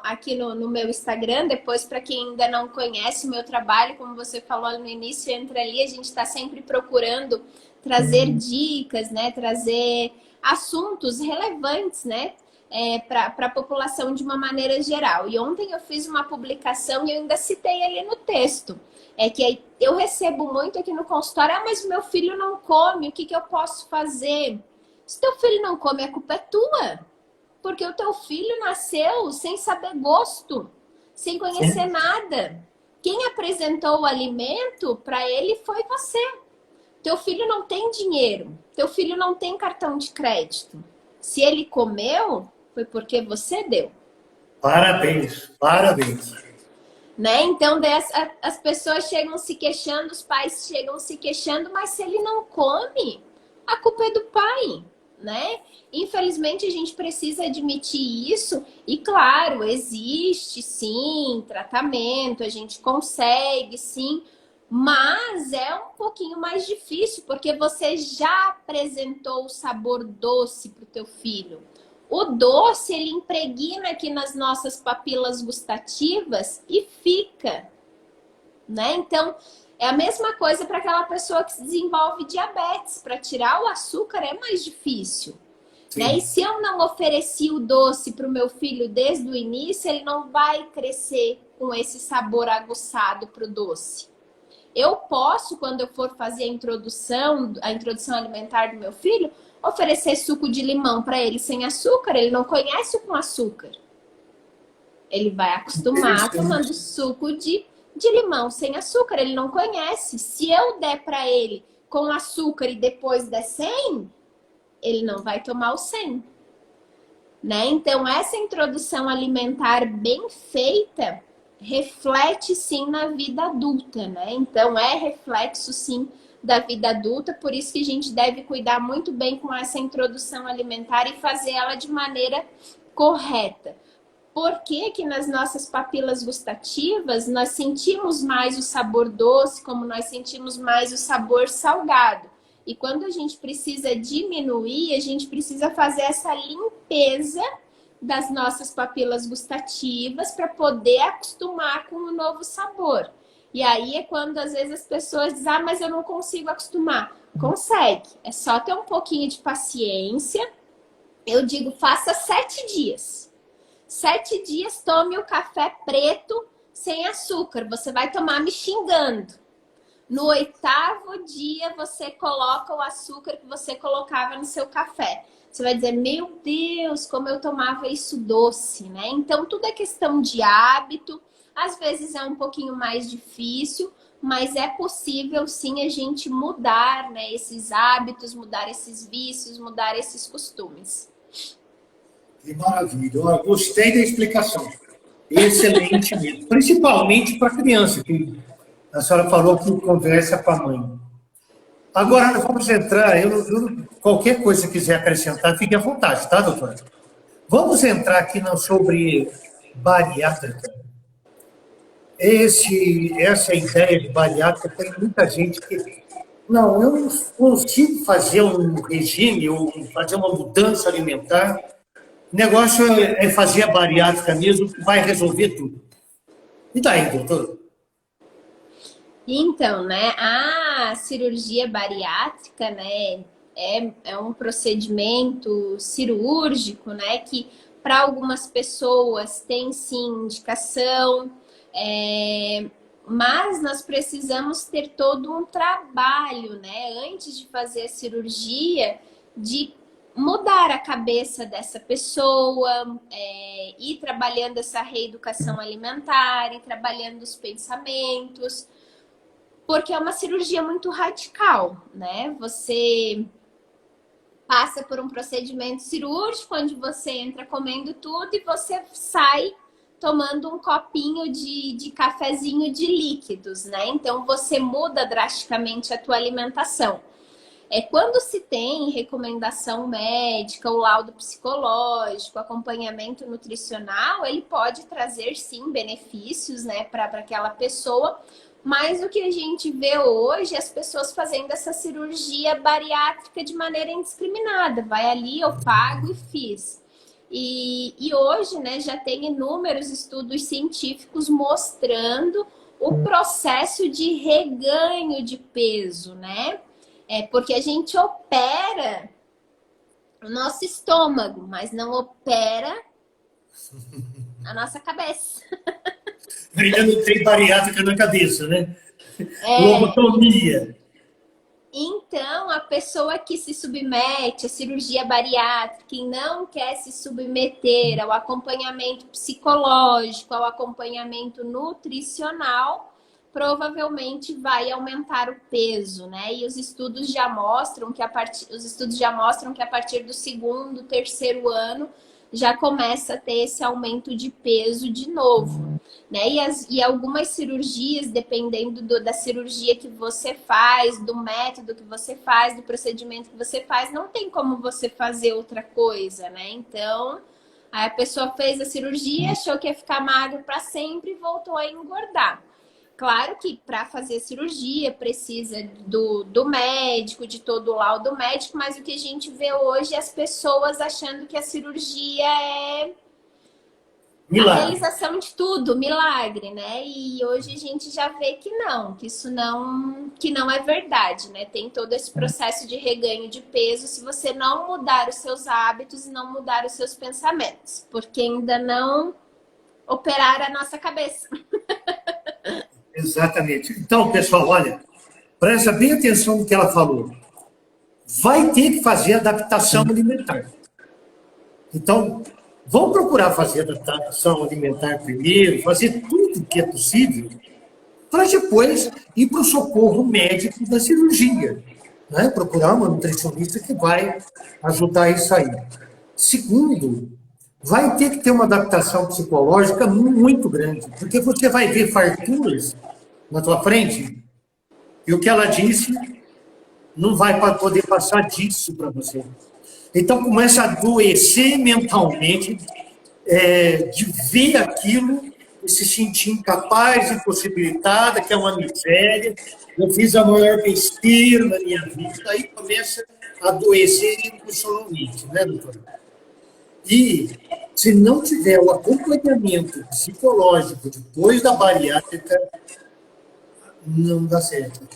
B: aqui no meu Instagram. Depois, para quem ainda não conhece o meu trabalho, como você falou no início, entra ali, a gente está sempre procurando trazer dicas, né, trazer assuntos relevantes, né, para a população de uma maneira geral. E ontem eu fiz uma publicação e eu ainda citei ali no texto. É que eu recebo muito aqui no consultório, mas meu filho não come, o que eu posso fazer? Se teu filho não come, a culpa é tua. Porque o teu filho nasceu sem saber gosto, sem conhecer nada. Quem apresentou o alimento para ele foi você. Teu filho não tem dinheiro, teu filho não tem cartão de crédito. Se ele comeu, foi porque você deu.
A: Parabéns, parabéns.
B: Né? Então, as pessoas chegam se queixando, os pais chegam se queixando, mas se ele não come, a culpa é do pai, né? Infelizmente, a gente precisa admitir isso. E, claro, existe, sim, tratamento, a gente consegue, sim, mas é um pouquinho mais difícil, porque você já apresentou o sabor doce para o teu filho. O doce, ele impregna aqui nas nossas papilas gustativas e fica, né? Então, é a mesma coisa para aquela pessoa que se desenvolve diabetes. Para tirar o açúcar é mais difícil, né? E se eu não ofereci o doce para o meu filho desde o início, ele não vai crescer com esse sabor aguçado para o doce. Eu posso, quando eu for fazer a introdução alimentar do meu filho, oferecer suco de limão para ele sem açúcar. Ele não conhece o com açúcar. Ele vai acostumar tomando suco de limão sem açúcar. Ele não conhece. Se eu der para ele com açúcar e depois der sem, ele não vai tomar o sem. Né? Então, essa introdução alimentar bem feita reflete sim na vida adulta, né? Então, é reflexo sim da vida adulta, por isso que a gente deve cuidar muito bem com essa introdução alimentar e fazer ela de maneira correta. Porque que nas nossas papilas gustativas nós sentimos mais o sabor doce, como nós sentimos mais o sabor salgado. E quando a gente precisa diminuir, a gente precisa fazer essa limpeza das nossas papilas gustativas para poder acostumar com o novo sabor. E aí é quando às vezes as pessoas dizem, mas eu não consigo acostumar. Consegue, é só ter um pouquinho de paciência. Eu digo, faça 7 dias. 7 dias, tome o café preto sem açúcar. Você vai tomar me xingando. No 8º dia, você coloca o açúcar que você colocava no seu café. Você vai dizer, meu Deus, como eu tomava isso doce, né? Então, tudo é questão de hábito. Às vezes é um pouquinho mais difícil, mas é possível sim a gente mudar, né, esses hábitos, mudar esses vícios, mudar esses costumes.
A: Que maravilha. Eu gostei da explicação. Excelente mesmo. Principalmente para a criança, que a senhora falou que conversa com a mãe. Agora, nós vamos entrar, qualquer coisa que quiser acrescentar, fique à vontade, tá, doutora? Vamos entrar aqui sobre bariátrica. Essa ideia de bariátrica tem muita gente que... Não, eu não consigo fazer um regime ou fazer uma mudança alimentar. O negócio é fazer a bariátrica mesmo, que vai resolver tudo. E daí, doutor?
B: Então, né, a cirurgia bariátrica, né, é um procedimento cirúrgico, né, que para algumas pessoas tem sim indicação, mas nós precisamos ter todo um trabalho, né, antes de fazer a cirurgia, de mudar a cabeça dessa pessoa, ir trabalhando essa reeducação alimentar, ir trabalhando os pensamentos, porque é uma cirurgia muito radical, né? Você passa por um procedimento cirúrgico onde você entra comendo tudo e você sai tomando um copinho de cafezinho de líquidos, né? Então você muda drasticamente a tua alimentação. Quando se tem recomendação médica, o laudo psicológico, acompanhamento nutricional, ele pode trazer sim benefícios, né, para aquela pessoa. Mas o que a gente vê hoje é as pessoas fazendo essa cirurgia bariátrica de maneira indiscriminada. Vai ali, eu pago e fiz. E hoje, né, já tem inúmeros estudos científicos mostrando o processo de reganho de peso, né? Porque a gente opera o nosso estômago, mas não opera a nossa cabeça.
A: Ainda não tem bariátrica na cabeça, né? Lobotomia.
B: Então, a pessoa que se submete à cirurgia bariátrica e não quer se submeter ao acompanhamento psicológico, ao acompanhamento nutricional, provavelmente vai aumentar o peso, né? E os estudos já mostram que a partir do segundo, terceiro ano já começa a ter esse aumento de peso de novo, né? E algumas cirurgias, dependendo da cirurgia que você faz, do método que você faz, do procedimento que você faz, não tem como você fazer outra coisa, né? Então, aí a pessoa fez a cirurgia, achou que ia ficar magro para sempre e voltou a engordar. Claro que para fazer cirurgia precisa do médico, de todo o laudo médico, mas o que a gente vê hoje é as pessoas achando que a cirurgia é
A: Milagre.
B: A realização de tudo, milagre, né? E hoje a gente já vê que não, que não é verdade, né? Tem todo esse processo de reganho de peso se você não mudar os seus hábitos e não mudar os seus pensamentos, porque ainda não operaram a nossa cabeça.
A: Exatamente. Então, pessoal, olha, presta bem atenção no que ela falou. Vai ter que fazer adaptação alimentar. Então, vamos procurar fazer adaptação alimentar primeiro, fazer tudo que é possível, para depois ir para o socorro médico da cirurgia. Né? Procurar uma nutricionista que vai ajudar isso aí. Segundo, vai ter que ter uma adaptação psicológica muito grande, porque você vai ver farturas na tua frente, e o que ela disse não vai poder passar disso para você. Então, começa a adoecer mentalmente, de ver aquilo e se sentir incapaz, impossibilitada, que é uma miséria. Eu fiz a maior besteira na minha vida, aí começa a adoecer impulsionalmente, né, doutora? E se não tiver o acompanhamento psicológico depois da bariátrica, não dá certo.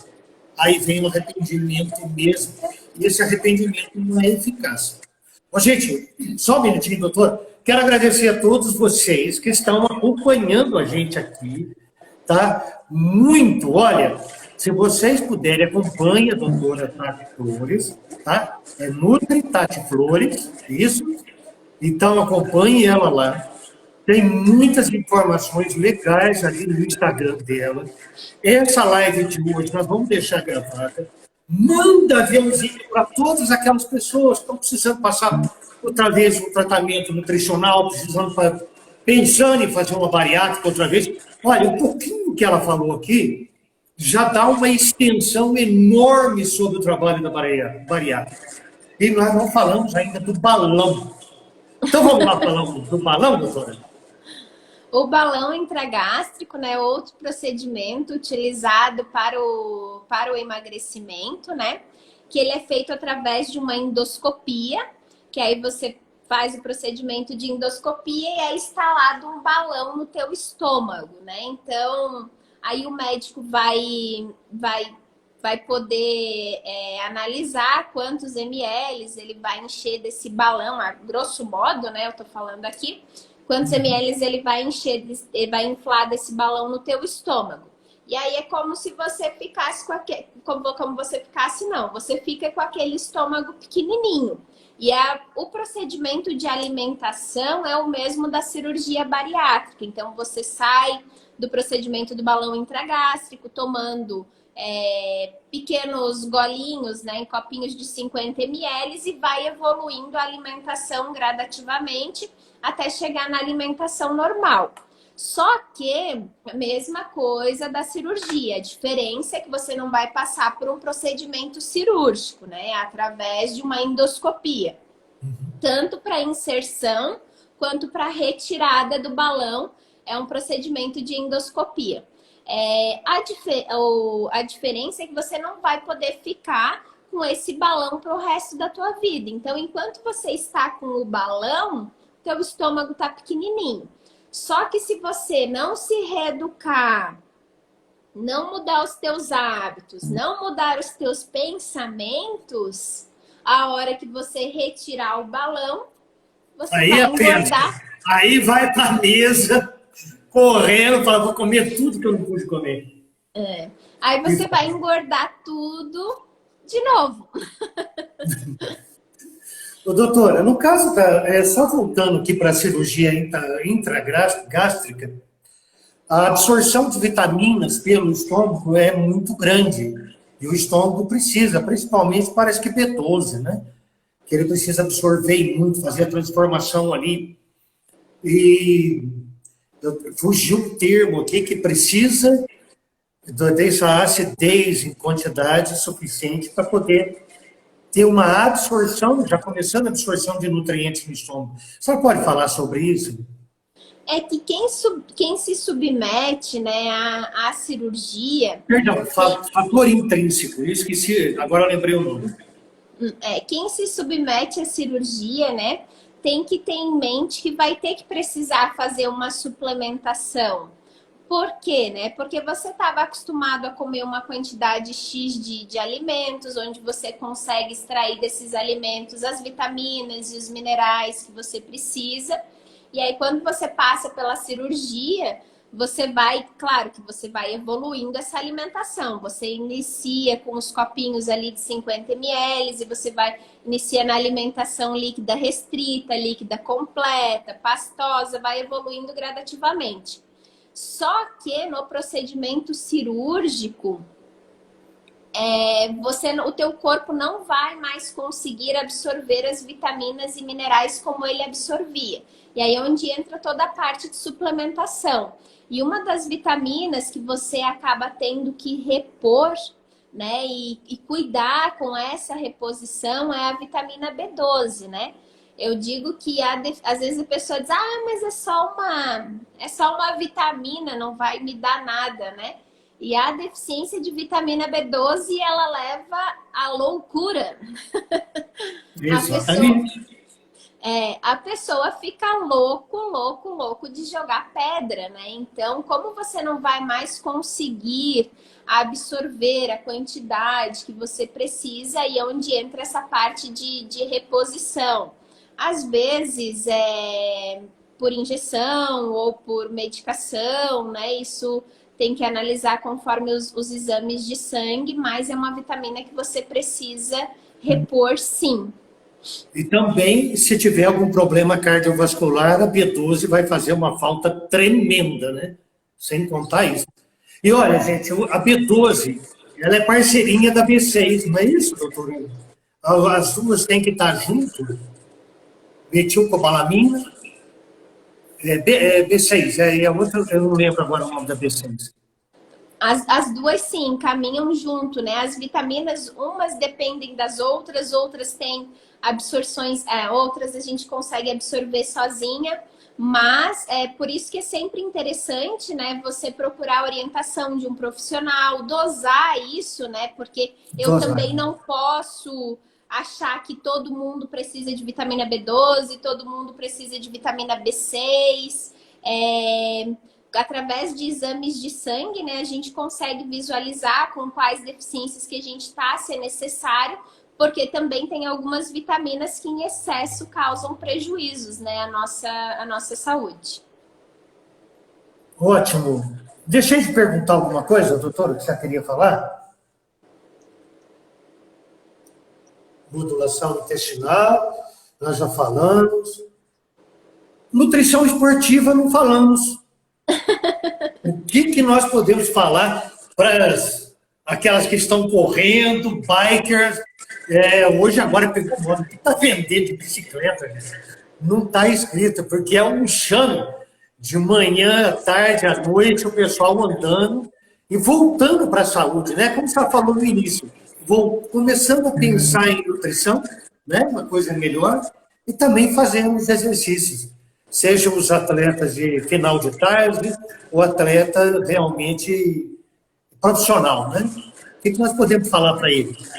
A: Aí vem o arrependimento mesmo, e esse arrependimento não é eficaz. Bom, gente, só um minutinho, doutor. Quero agradecer a todos vocês que estão acompanhando a gente aqui, tá? Muito, olha, se vocês puderem, acompanhe a doutora Tati Flores, tá? É Nutri Tati Flores, isso. Então, acompanhe ela lá. Tem muitas informações legais ali no Instagram dela. Essa live de hoje nós vamos deixar gravada. Manda aviãozinho para todas aquelas pessoas que estão precisando passar outra vez um tratamento nutricional, pensando em fazer uma bariátrica outra vez. Olha, um pouquinho que ela falou aqui já dá uma extensão enorme sobre o trabalho da bariátrica. E nós não falamos ainda do balão. Então vamos lá falar do balão, doutora?
B: O balão intragástrico, né, outro procedimento utilizado para o emagrecimento, né, que ele é feito através de uma endoscopia, que aí você faz o procedimento de endoscopia e é instalado um balão no teu estômago, né? Então, aí o médico vai poder analisar quantos ml ele vai encher desse balão, a grosso modo, né, eu tô falando aqui, quantos ml ele vai encher, ele vai inflar desse balão no teu estômago. E aí é como se você ficasse com aquele... Como você ficasse, não. Você fica com aquele estômago pequenininho. E o procedimento de alimentação é o mesmo da cirurgia bariátrica. Então, você sai do procedimento do balão intragástrico, tomando pequenos golinhos, né, em copinhos de 50 ml e vai evoluindo a alimentação gradativamente até chegar na alimentação normal. Só que a mesma coisa da cirurgia. A diferença é que você não vai passar por um procedimento cirúrgico, né? Através de uma endoscopia. Tanto para inserção quanto para retirada do balão. É um procedimento de endoscopia. A diferença é que você não vai poder ficar com esse balão para o resto da tua vida. Então, enquanto você está com o balão, teu estômago está pequenininho. Só que se você não se reeducar, não mudar os teus hábitos, não mudar os teus pensamentos, a hora que você retirar o balão, você vai engordar.
A: Aí vai para a mesa, correndo, fala, vou comer tudo que eu não pude comer.
B: Aí você vai engordar tudo de novo.
A: Ô, doutora, no caso só voltando aqui para a cirurgia intragástrica, a absorção de vitaminas pelo estômago é muito grande. E o estômago precisa, principalmente parece que B12, né? Que ele precisa absorver muito, fazer a transformação ali. E fugiu o termo aqui que precisa dessa acidez em quantidade suficiente para poder ter uma absorção, já começando a absorção de nutrientes no estômago. Você pode falar sobre isso?
B: É que quem se submete, né, à cirurgia...
A: Perdão, fator intrínseco, eu esqueci, agora eu lembrei o nome.
B: Quem se submete à cirurgia, né, tem que ter em mente que vai ter que precisar fazer uma suplementação. Por quê, né? Porque você estava acostumado a comer uma quantidade X de alimentos, onde você consegue extrair desses alimentos as vitaminas e os minerais que você precisa. E aí, quando você passa pela cirurgia, você vai, claro que você vai evoluindo essa alimentação. Você inicia com os copinhos ali de 50 ml e você vai inicia na alimentação líquida restrita, líquida completa, pastosa, vai evoluindo gradativamente. Só que no procedimento cirúrgico, o teu corpo não vai mais conseguir absorver as vitaminas e minerais como ele absorvia. E aí é onde entra toda a parte de suplementação. E uma das vitaminas que você acaba tendo que repor, né, e cuidar com essa reposição é a vitamina B12, né? Eu digo que às vezes a pessoa diz, mas é só uma vitamina, não vai me dar nada, né? E a deficiência de vitamina B12, ela leva à loucura.
A: Exatamente.
B: A pessoa fica louco de jogar pedra, né? Então, como você não vai mais conseguir absorver a quantidade que você precisa, e onde entra essa parte de reposição. Às vezes, por injeção ou por medicação, né? Isso tem que analisar conforme os exames de sangue, mas é uma vitamina que você precisa repor, sim.
A: E também, se tiver algum problema cardiovascular, a B12 vai fazer uma falta tremenda, né? Sem contar isso. E olha, gente, a B12, ela é parceirinha da B6, não é isso, doutor? As duas têm que estar juntas. Metilcobalamina, B6, e a outra, eu não lembro agora o nome da B6.
B: As duas, sim, caminham junto, né? As vitaminas, umas dependem das outras, outras têm absorções, outras a gente consegue absorver sozinha, mas é por isso que é sempre interessante, né? Você procurar a orientação de um profissional, dosar isso, né? Porque eu também não posso achar que todo mundo precisa de vitamina B12, todo mundo precisa de vitamina B6. Através de exames de sangue, né, a gente consegue visualizar com quais deficiências que a gente está, se é necessário, porque também tem algumas vitaminas que em excesso causam prejuízos, né, à nossa saúde.
A: Ótimo. Deixei de perguntar alguma coisa, doutora, que você queria falar? Modulação intestinal, nós já falamos. Nutrição esportiva não falamos. O que nós podemos falar para aquelas que estão correndo, bikers? Hoje, agora, pegou moda. O que está vendendo de bicicleta? Não está escrito, porque é um chame de manhã, à tarde, à noite, o pessoal andando e voltando para a saúde, né? Como você falou no início, começando a pensar em nutrição, né? Uma coisa melhor, e também fazendo os exercícios, sejam os atletas de final de tarde ou atleta realmente profissional, né? O que nós podemos falar para eles?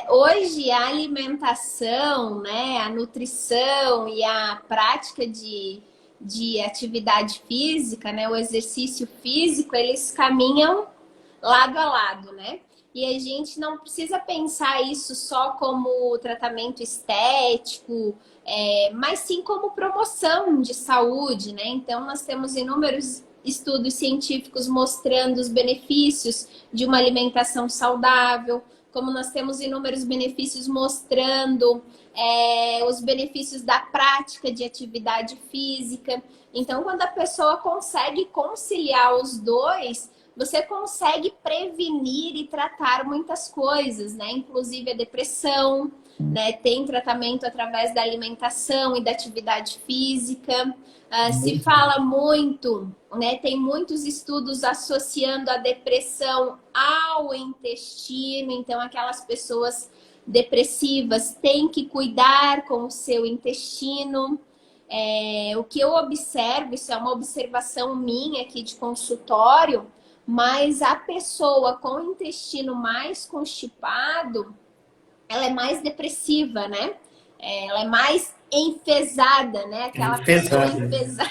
B: Hoje a alimentação, né, a nutrição e a prática de atividade física, né, o exercício físico, eles caminham lado a lado, né? E a gente não precisa pensar isso só como tratamento estético, mas sim como promoção de saúde, né? Então, nós temos inúmeros estudos científicos mostrando os benefícios de uma alimentação saudável, como nós temos inúmeros benefícios mostrando os benefícios da prática de atividade física. Então, quando a pessoa consegue conciliar os dois, você consegue prevenir e tratar muitas coisas, né? Inclusive a depressão, né? Tem tratamento através da alimentação e da atividade física. Se fala muito, né? Tem muitos estudos associando a depressão ao intestino. Então, aquelas pessoas depressivas têm que cuidar com o seu intestino. O que eu observo, isso é uma observação minha aqui de consultório, mas a pessoa com o intestino mais constipado, ela é mais depressiva, né? Ela é mais enfesada, né? Aquela pessoa enfesada.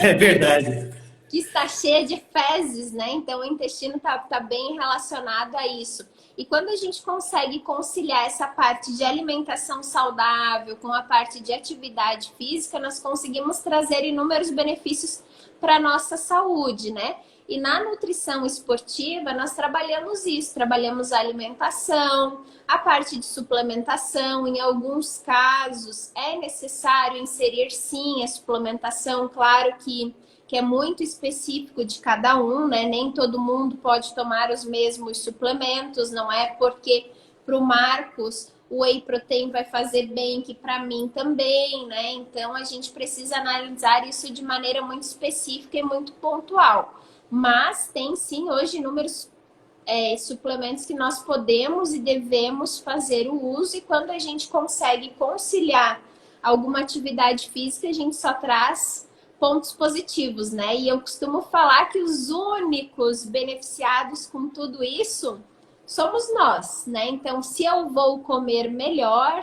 A: É verdade.
B: Que está cheia de fezes, né? Então o intestino tá bem relacionado a isso. E quando a gente consegue conciliar essa parte de alimentação saudável com a parte de atividade física, nós conseguimos trazer inúmeros benefícios para a nossa saúde, né? E na nutrição esportiva, nós trabalhamos isso, trabalhamos a alimentação, a parte de suplementação. Em alguns casos, é necessário inserir, sim, a suplementação. Claro que é muito específico de cada um, né? Nem todo mundo pode tomar os mesmos suplementos, não é porque para o Marcos o whey protein vai fazer bem, que para mim também, né? Então, a gente precisa analisar isso de maneira muito específica e muito pontual. Mas tem sim hoje inúmeros suplementos que nós podemos e devemos fazer o uso, e quando a gente consegue conciliar alguma atividade física, a gente só traz pontos positivos, né? E eu costumo falar que os únicos beneficiados com tudo isso somos nós, né? Então, se eu vou comer melhor,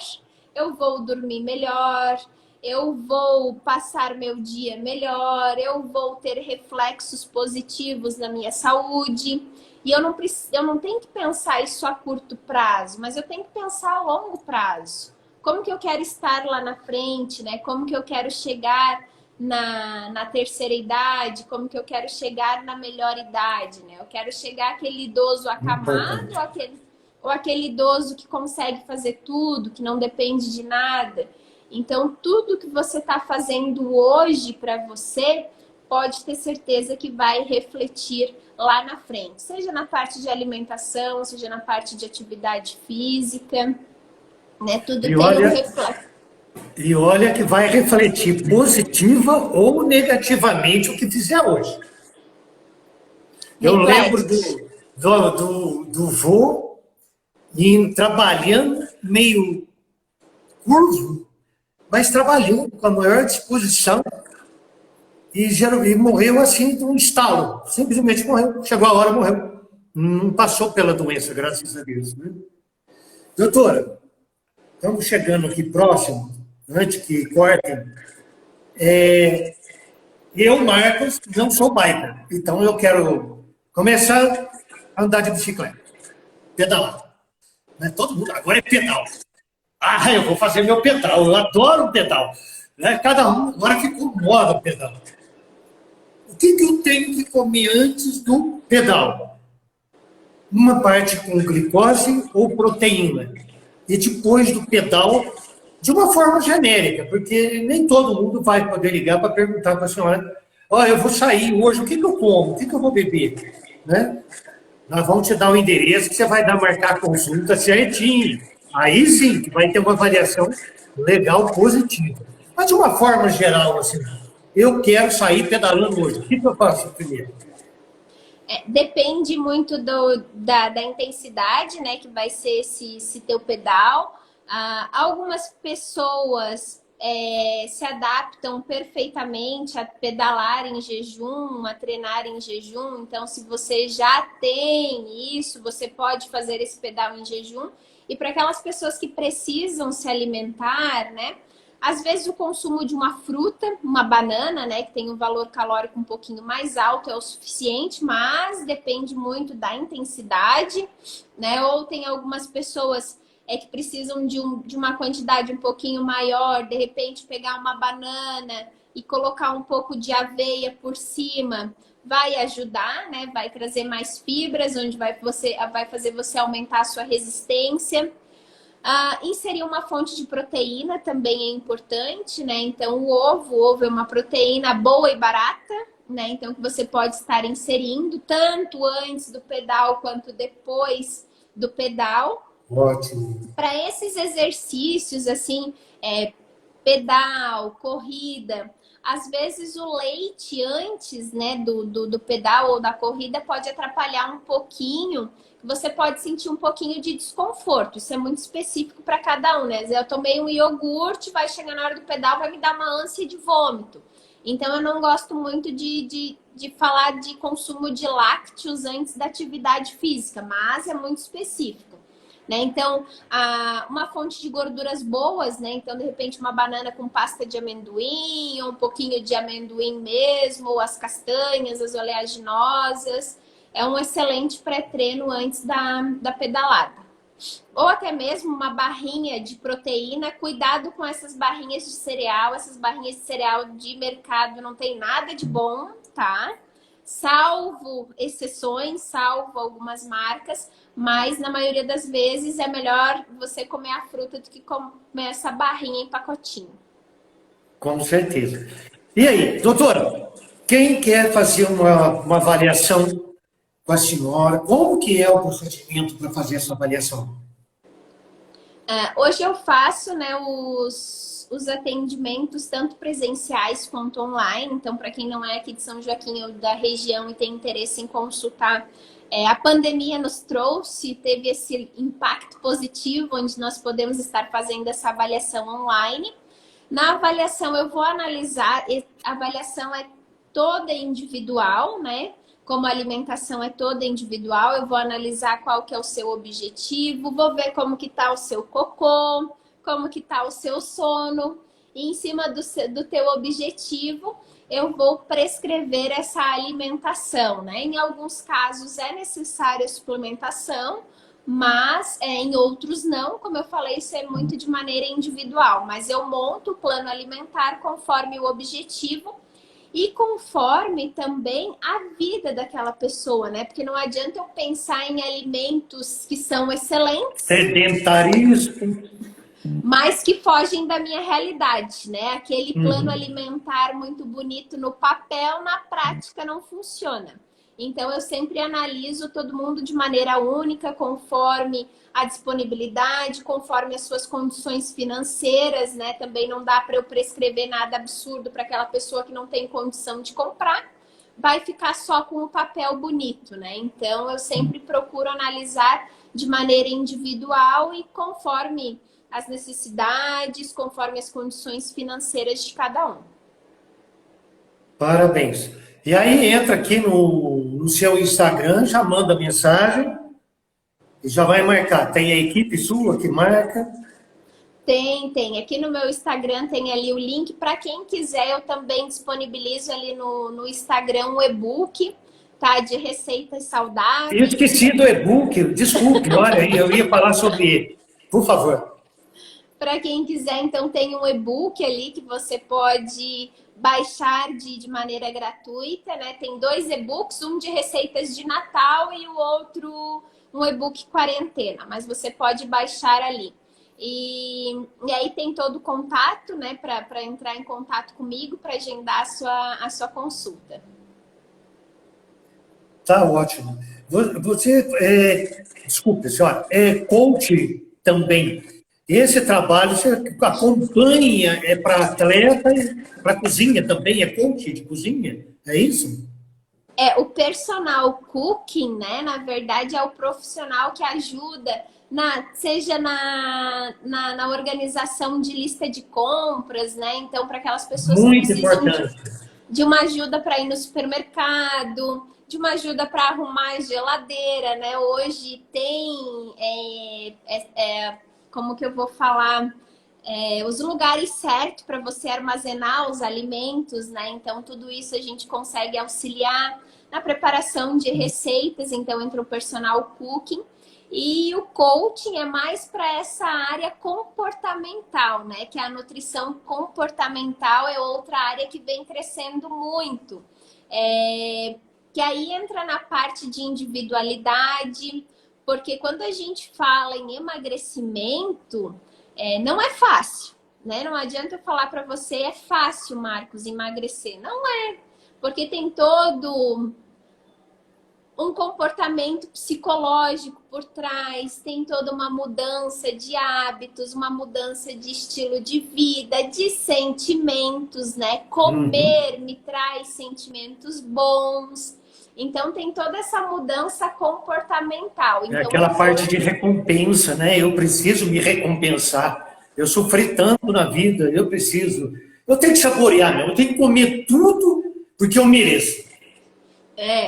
B: eu vou dormir melhor, eu vou passar meu dia melhor, eu vou ter reflexos positivos na minha saúde. E eu não tenho que pensar isso a curto prazo, mas eu tenho que pensar a longo prazo. Como que eu quero estar lá na frente, né? Como que eu quero chegar na terceira idade, como que eu quero chegar na melhor idade, né? Eu quero chegar aquele idoso acamado ou aquele idoso que consegue fazer tudo, que não depende de nada. Então, tudo que você está fazendo hoje para você, pode ter certeza que vai refletir lá na frente. Seja na parte de alimentação, seja na parte de atividade física, né? Tudo tem um reflexo.
A: E olha que vai refletir positiva ou negativamente o que fizer hoje. Eu lembro do vô trabalhando meio curvo, mas trabalhando com a maior disposição e morreu assim de um estalo. Simplesmente morreu. Chegou a hora, morreu. Não passou pela doença, graças a Deus. Né? Doutora, estamos chegando aqui próximo, antes que cortem. Eu, Marcos, não sou biker, então eu quero começar a andar de bicicleta, pedalar. Né? Todo mundo agora é pedal. Ah, eu vou fazer meu pedal, eu adoro o pedal. Né? Cada um agora ficou moda o pedal. que eu tenho que comer antes do pedal? Uma parte com glicose ou proteína. E depois do pedal, de uma forma genérica, porque nem todo mundo vai poder ligar para perguntar para a senhora: ó, eu vou sair hoje, o que eu como? O que eu vou beber? Né? Nós vamos te dar o endereço que você vai marcar a consulta certinho. Aí sim, que vai ter uma avaliação legal, positiva. Mas de uma forma geral, assim, eu quero sair pedalando hoje. O que eu faço primeiro?
B: Depende muito da intensidade, né, que vai ser esse teu pedal. Algumas pessoas se adaptam perfeitamente a pedalar em jejum, a treinar em jejum. Então, se você já tem isso, você pode fazer esse pedal em jejum. E para aquelas pessoas que precisam se alimentar, né? Às vezes o consumo de uma fruta, uma banana, né, que tem um valor calórico um pouquinho mais alto, é o suficiente, mas depende muito da intensidade, né? Ou tem algumas pessoas que precisam de uma quantidade um pouquinho maior, de repente pegar uma banana e colocar um pouco de aveia por cima, vai ajudar, né? Vai trazer mais fibras, onde vai fazer você aumentar a sua resistência. Inserir uma fonte de proteína também é importante, né? Então, o ovo é uma proteína boa e barata, né? Então, que você pode estar inserindo tanto antes do pedal quanto depois do pedal.
A: Ótimo.
B: Para esses exercícios, assim, pedal, corrida, às vezes o leite antes, né, do pedal ou da corrida pode atrapalhar um pouquinho. Você pode sentir um pouquinho de desconforto. Isso é muito específico para cada um, né? Eu tomei um iogurte, vai chegar na hora do pedal, vai me dar uma ânsia de vômito. Então, eu não gosto muito de falar de consumo de lácteos antes da atividade física, mas é muito específico, né? Então, uma fonte de gorduras boas, né? Então, de repente, uma banana com pasta de amendoim, ou um pouquinho de amendoim mesmo, ou as castanhas, as oleaginosas. É um excelente pré-treino antes da pedalada. Ou até mesmo uma barrinha de proteína. Cuidado com essas barrinhas de cereal. Essas barrinhas de cereal de mercado não tem nada de bom, tá? Salvo exceções, salvo algumas marcas. Mas na maioria das vezes é melhor você comer a fruta do que comer essa barrinha em pacotinho.
A: Com certeza. E aí, doutora, quem quer fazer uma avaliação com a senhora, como que é o procedimento para fazer essa avaliação?
B: Hoje eu faço, né, os atendimentos tanto presenciais quanto online. Então, para quem não é aqui de São Joaquim ou da região e tem interesse em consultar, a pandemia nos trouxe, teve esse impacto positivo, onde nós podemos estar fazendo essa avaliação online. Na avaliação eu vou analisar, a avaliação é toda individual, né? Como a alimentação é toda individual, eu vou analisar qual que é o seu objetivo, vou ver como que tá o seu cocô, como que tá o seu sono, e em cima do teu objetivo, eu vou prescrever essa alimentação, né? Em alguns casos é necessária suplementação, mas em outros não, como eu falei, isso é muito de maneira individual, mas eu monto o plano alimentar conforme o objetivo e conforme também a vida daquela pessoa, né? Porque não adianta eu pensar em alimentos que são excelentes,
A: Sedentarismo.
B: mas que fogem da minha realidade, né? Aquele plano alimentar muito bonito no papel, na prática não funciona. Então, eu sempre analiso todo mundo de maneira única, conforme a disponibilidade, conforme as suas condições financeiras, né? Também não dá para eu prescrever nada absurdo para aquela pessoa que não tem condição de comprar, vai ficar só com o papel bonito, né? Então, eu sempre procuro analisar de maneira individual e conforme as necessidades, conforme as condições financeiras de cada um.
A: Parabéns. E aí entra aqui no seu Instagram, já manda mensagem e já vai marcar. Tem a equipe sua que marca?
B: Tem. Aqui no meu Instagram tem ali o link. Para quem quiser, eu também disponibilizo ali no Instagram um e-book, tá? De receitas saudáveis.
A: Eu esqueci do e-book, desculpe, olha aí, eu ia falar sobre ele. Por favor.
B: Para quem quiser, então tem um e-book ali que você pode baixar de maneira gratuita, né? Tem 2 e-books, um de receitas de Natal e o outro um e-book quarentena, mas você pode baixar ali. E aí tem todo o contato, né, para entrar em contato comigo, para agendar a sua consulta.
A: Tá ótimo. Você, desculpe, senhora, é coach também. Esse trabalho você acompanha, é para atleta, para cozinha também, é coach de cozinha, é isso?
B: O personal cooking, né, na verdade, é o profissional que ajuda, seja na organização de lista de compras, né? Então, para aquelas pessoas que
A: Muito
B: precisam
A: importante.
B: de uma ajuda para ir no supermercado, de uma ajuda para arrumar a geladeira, né? Hoje tem, como que eu vou falar? Os lugares certos para você armazenar os alimentos, né? Então, tudo isso a gente consegue auxiliar na preparação de receitas. Então, entra o personal cooking. E o coaching é mais para essa área comportamental, né? Que a nutrição comportamental é outra área que vem crescendo muito. Que aí entra na parte de individualidade, porque quando a gente fala em emagrecimento, não é fácil, né? Não adianta eu falar para você, é fácil, Marcos, emagrecer. Não é, porque tem todo um comportamento psicológico por trás, tem toda uma mudança de hábitos, uma mudança de estilo de vida, de sentimentos, né? Comer me traz sentimentos bons. Então, tem toda essa mudança comportamental. Então,
A: É aquela parte de recompensa, né? Eu preciso me recompensar. Eu sofri tanto na vida, eu preciso. Eu tenho que saborear, meu. Eu tenho que comer tudo porque eu mereço.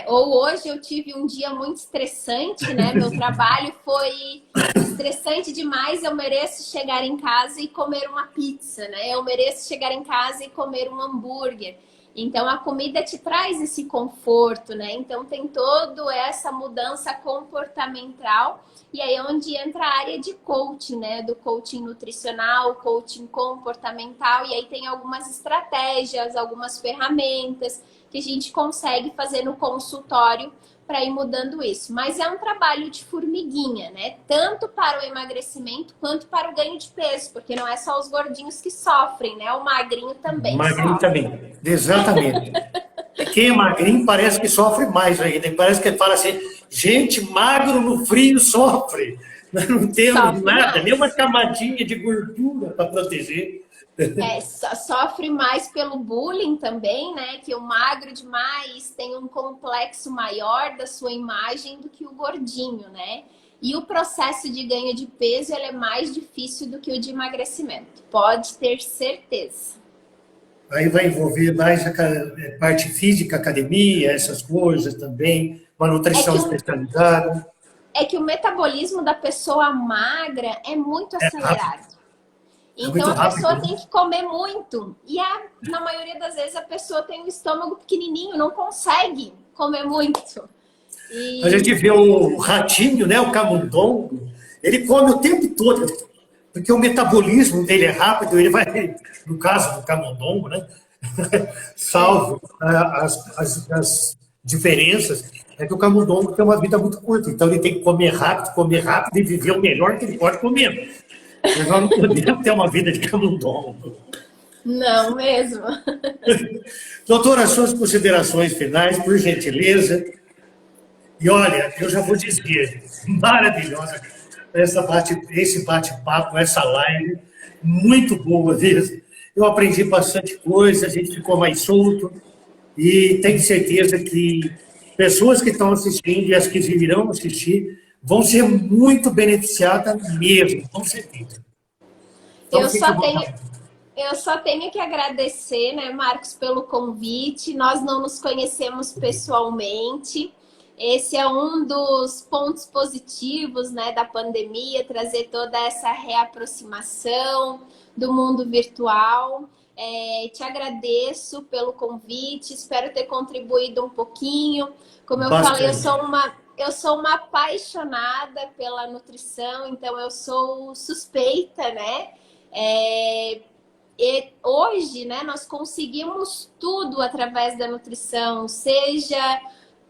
B: Ou hoje eu tive um dia muito estressante, né? Meu trabalho foi estressante demais. Eu mereço chegar em casa e comer uma pizza, né? Eu mereço chegar em casa e comer um hambúrguer. Então, a comida te traz esse conforto, né? Então, tem toda essa mudança comportamental. E aí é onde entra a área de coaching, né? Do coaching nutricional, coaching comportamental. E aí tem algumas estratégias, algumas ferramentas que a gente consegue fazer no consultório para ir mudando isso. Mas é um trabalho de formiguinha, né? Tanto para o emagrecimento quanto para o ganho de peso, porque não é só os gordinhos que sofrem, né? O magrinho também
A: Magrinho
B: sofre.
A: também, exatamente. Quem é magrinho parece que sofre mais ainda. Parece que fala assim, gente, magro no frio sofre. Nós não temos
B: Sofre
A: nada,
B: mais.
A: nem uma camadinha de gordura para proteger.
B: Sofre mais pelo bullying também, né? Que o magro demais tem um complexo maior da sua imagem do que o gordinho, né? E o processo de ganho de peso ele é mais difícil do que o de emagrecimento. Pode ter certeza.
A: Aí vai envolver mais a parte física, academia, essas coisas também, uma nutrição especializada.
B: É que o metabolismo da pessoa magra é muito acelerado. Então a pessoa tem que comer muito. E na maioria das vezes a pessoa tem um estômago pequenininho, não consegue comer muito.
A: A gente vê o ratinho, né, o camundongo, ele come o tempo todo, porque o metabolismo dele é rápido, ele vai, no caso do camundongo, né, salvo as diferenças, é que o camundongo tem uma vida muito curta, então ele tem que comer rápido e viver o melhor que ele pode comer. Nós não podemos ter uma vida de camundongo.
B: Não mesmo.
A: Doutora, suas considerações finais, por gentileza. E olha, eu já vou dizer, maravilhosa esse bate-papo, essa live, muito boa mesmo. Eu aprendi bastante coisa, a gente ficou mais solto e tenho certeza que pessoas que estão assistindo e as que virão assistir vão ser muito beneficiadas mesmo, com certeza. Então,
B: eu só tenho que agradecer, né, Marcos, pelo convite. Nós não nos conhecemos pessoalmente. Esse é um dos pontos positivos, né, da pandemia, trazer toda essa reaproximação do mundo virtual. Te agradeço pelo convite, espero ter contribuído um pouquinho. Como eu falei, eu sou uma apaixonada pela nutrição, então eu sou suspeita, né? E hoje, né, nós conseguimos tudo através da nutrição, seja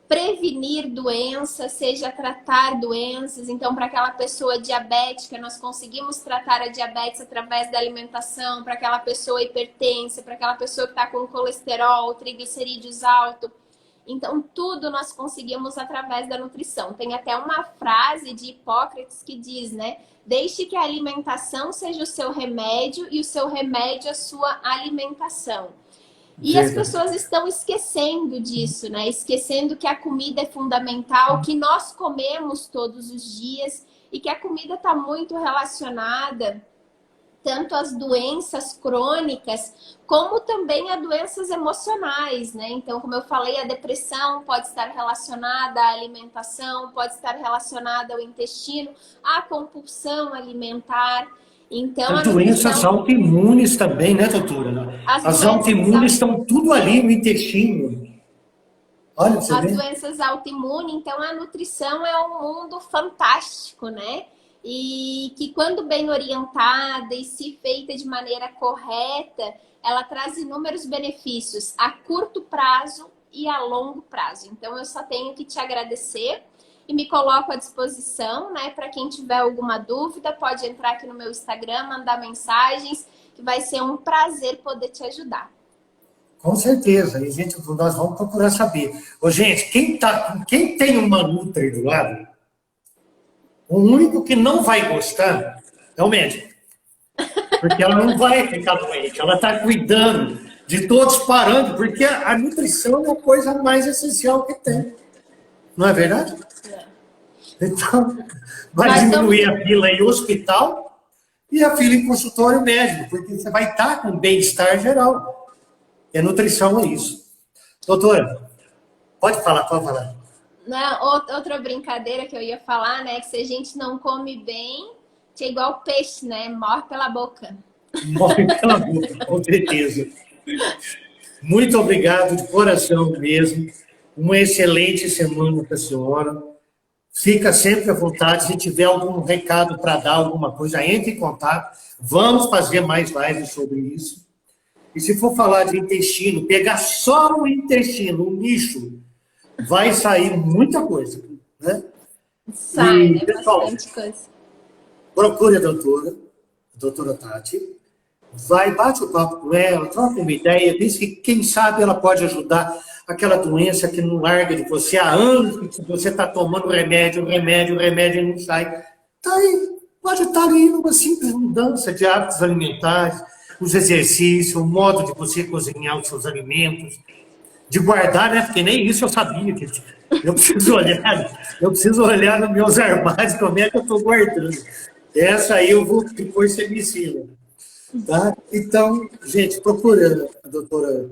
B: prevenir doenças, seja tratar doenças. Então, para aquela pessoa diabética, nós conseguimos tratar a diabetes através da alimentação, para aquela pessoa hipertensa, para aquela pessoa que está com colesterol, triglicerídeos alto. Então, tudo nós conseguimos através da nutrição. Tem até uma frase de Hipócrates que diz, né? Deixe que a alimentação seja o seu remédio e o seu remédio a sua alimentação. E as pessoas estão esquecendo disso, né? Esquecendo que a comida é fundamental, que nós comemos todos os dias e que a comida está muito relacionada tanto às doenças crônicas, como também a doenças emocionais, né? Então, como eu falei, a depressão pode estar relacionada à alimentação, pode estar relacionada ao intestino, à compulsão alimentar. Então,
A: as doenças autoimunes também, né, doutora? As autoimunes estão tudo ali no intestino. Olha, você vê?
B: As doenças autoimunes, então a nutrição é um mundo fantástico, né? E que quando bem orientada e se feita de maneira correta, ela traz inúmeros benefícios a curto prazo e a longo prazo. Então eu só tenho que te agradecer e me coloco à disposição, né? Para quem tiver alguma dúvida, pode entrar aqui no meu Instagram, mandar mensagens, que vai ser um prazer poder te ajudar.
A: Com certeza, e gente, nós vamos procurar saber. Ô, gente, quem tem uma Nutri do lado, o único que não vai gostar é o médico. Porque ela não vai ficar doente, ela está cuidando de todos os parâmetros, porque a nutrição é a coisa mais essencial que tem. Não é verdade? Então, vai diminuir a fila em hospital e a fila em consultório médico, porque você vai estar com bem-estar geral. E a nutrição é isso. Doutora, pode falar, pode falar.
B: Não, outra brincadeira que eu ia falar, né? Que se a gente não come bem, é igual peixe, né? Morre pela boca.
A: Morre pela boca, com certeza. Muito obrigado, de coração mesmo. Uma excelente semana para a senhora. Fica sempre à vontade. Se tiver algum recado para dar, alguma coisa, entre em contato. Vamos fazer mais lives sobre isso. E se for falar de intestino, pegar só o intestino, o nicho, vai sair muita coisa, né?
B: Sai, né? Pessoal, bastante coisa.
A: Procure a doutora Tati, bate o papo com ela, troca uma ideia, diz que quem sabe ela pode ajudar aquela doença que não larga de você há anos, que você está tomando remédio e não sai. Tá aí, pode estar aí numa simples mudança de hábitos alimentares, os exercícios, o modo de você cozinhar os seus alimentos, de guardar, né? Porque nem isso eu sabia. Que eu preciso olhar nos meus armários como é que eu estou guardando. Essa aí eu vou, depois você me ensina. Tá? Então, gente, procura a doutora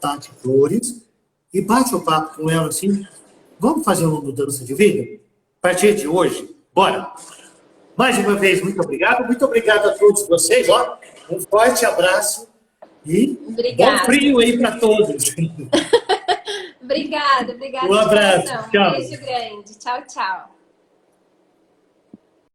A: Tati Flores e bate o papo com ela assim. Vamos fazer uma mudança de vida? A partir de hoje, bora! Mais uma vez, muito obrigado a todos vocês. Ó, um forte abraço e bom frio aí para todos.
B: Obrigada.
A: Um abraço. Tchau.
B: Beijo grande. Tchau, tchau.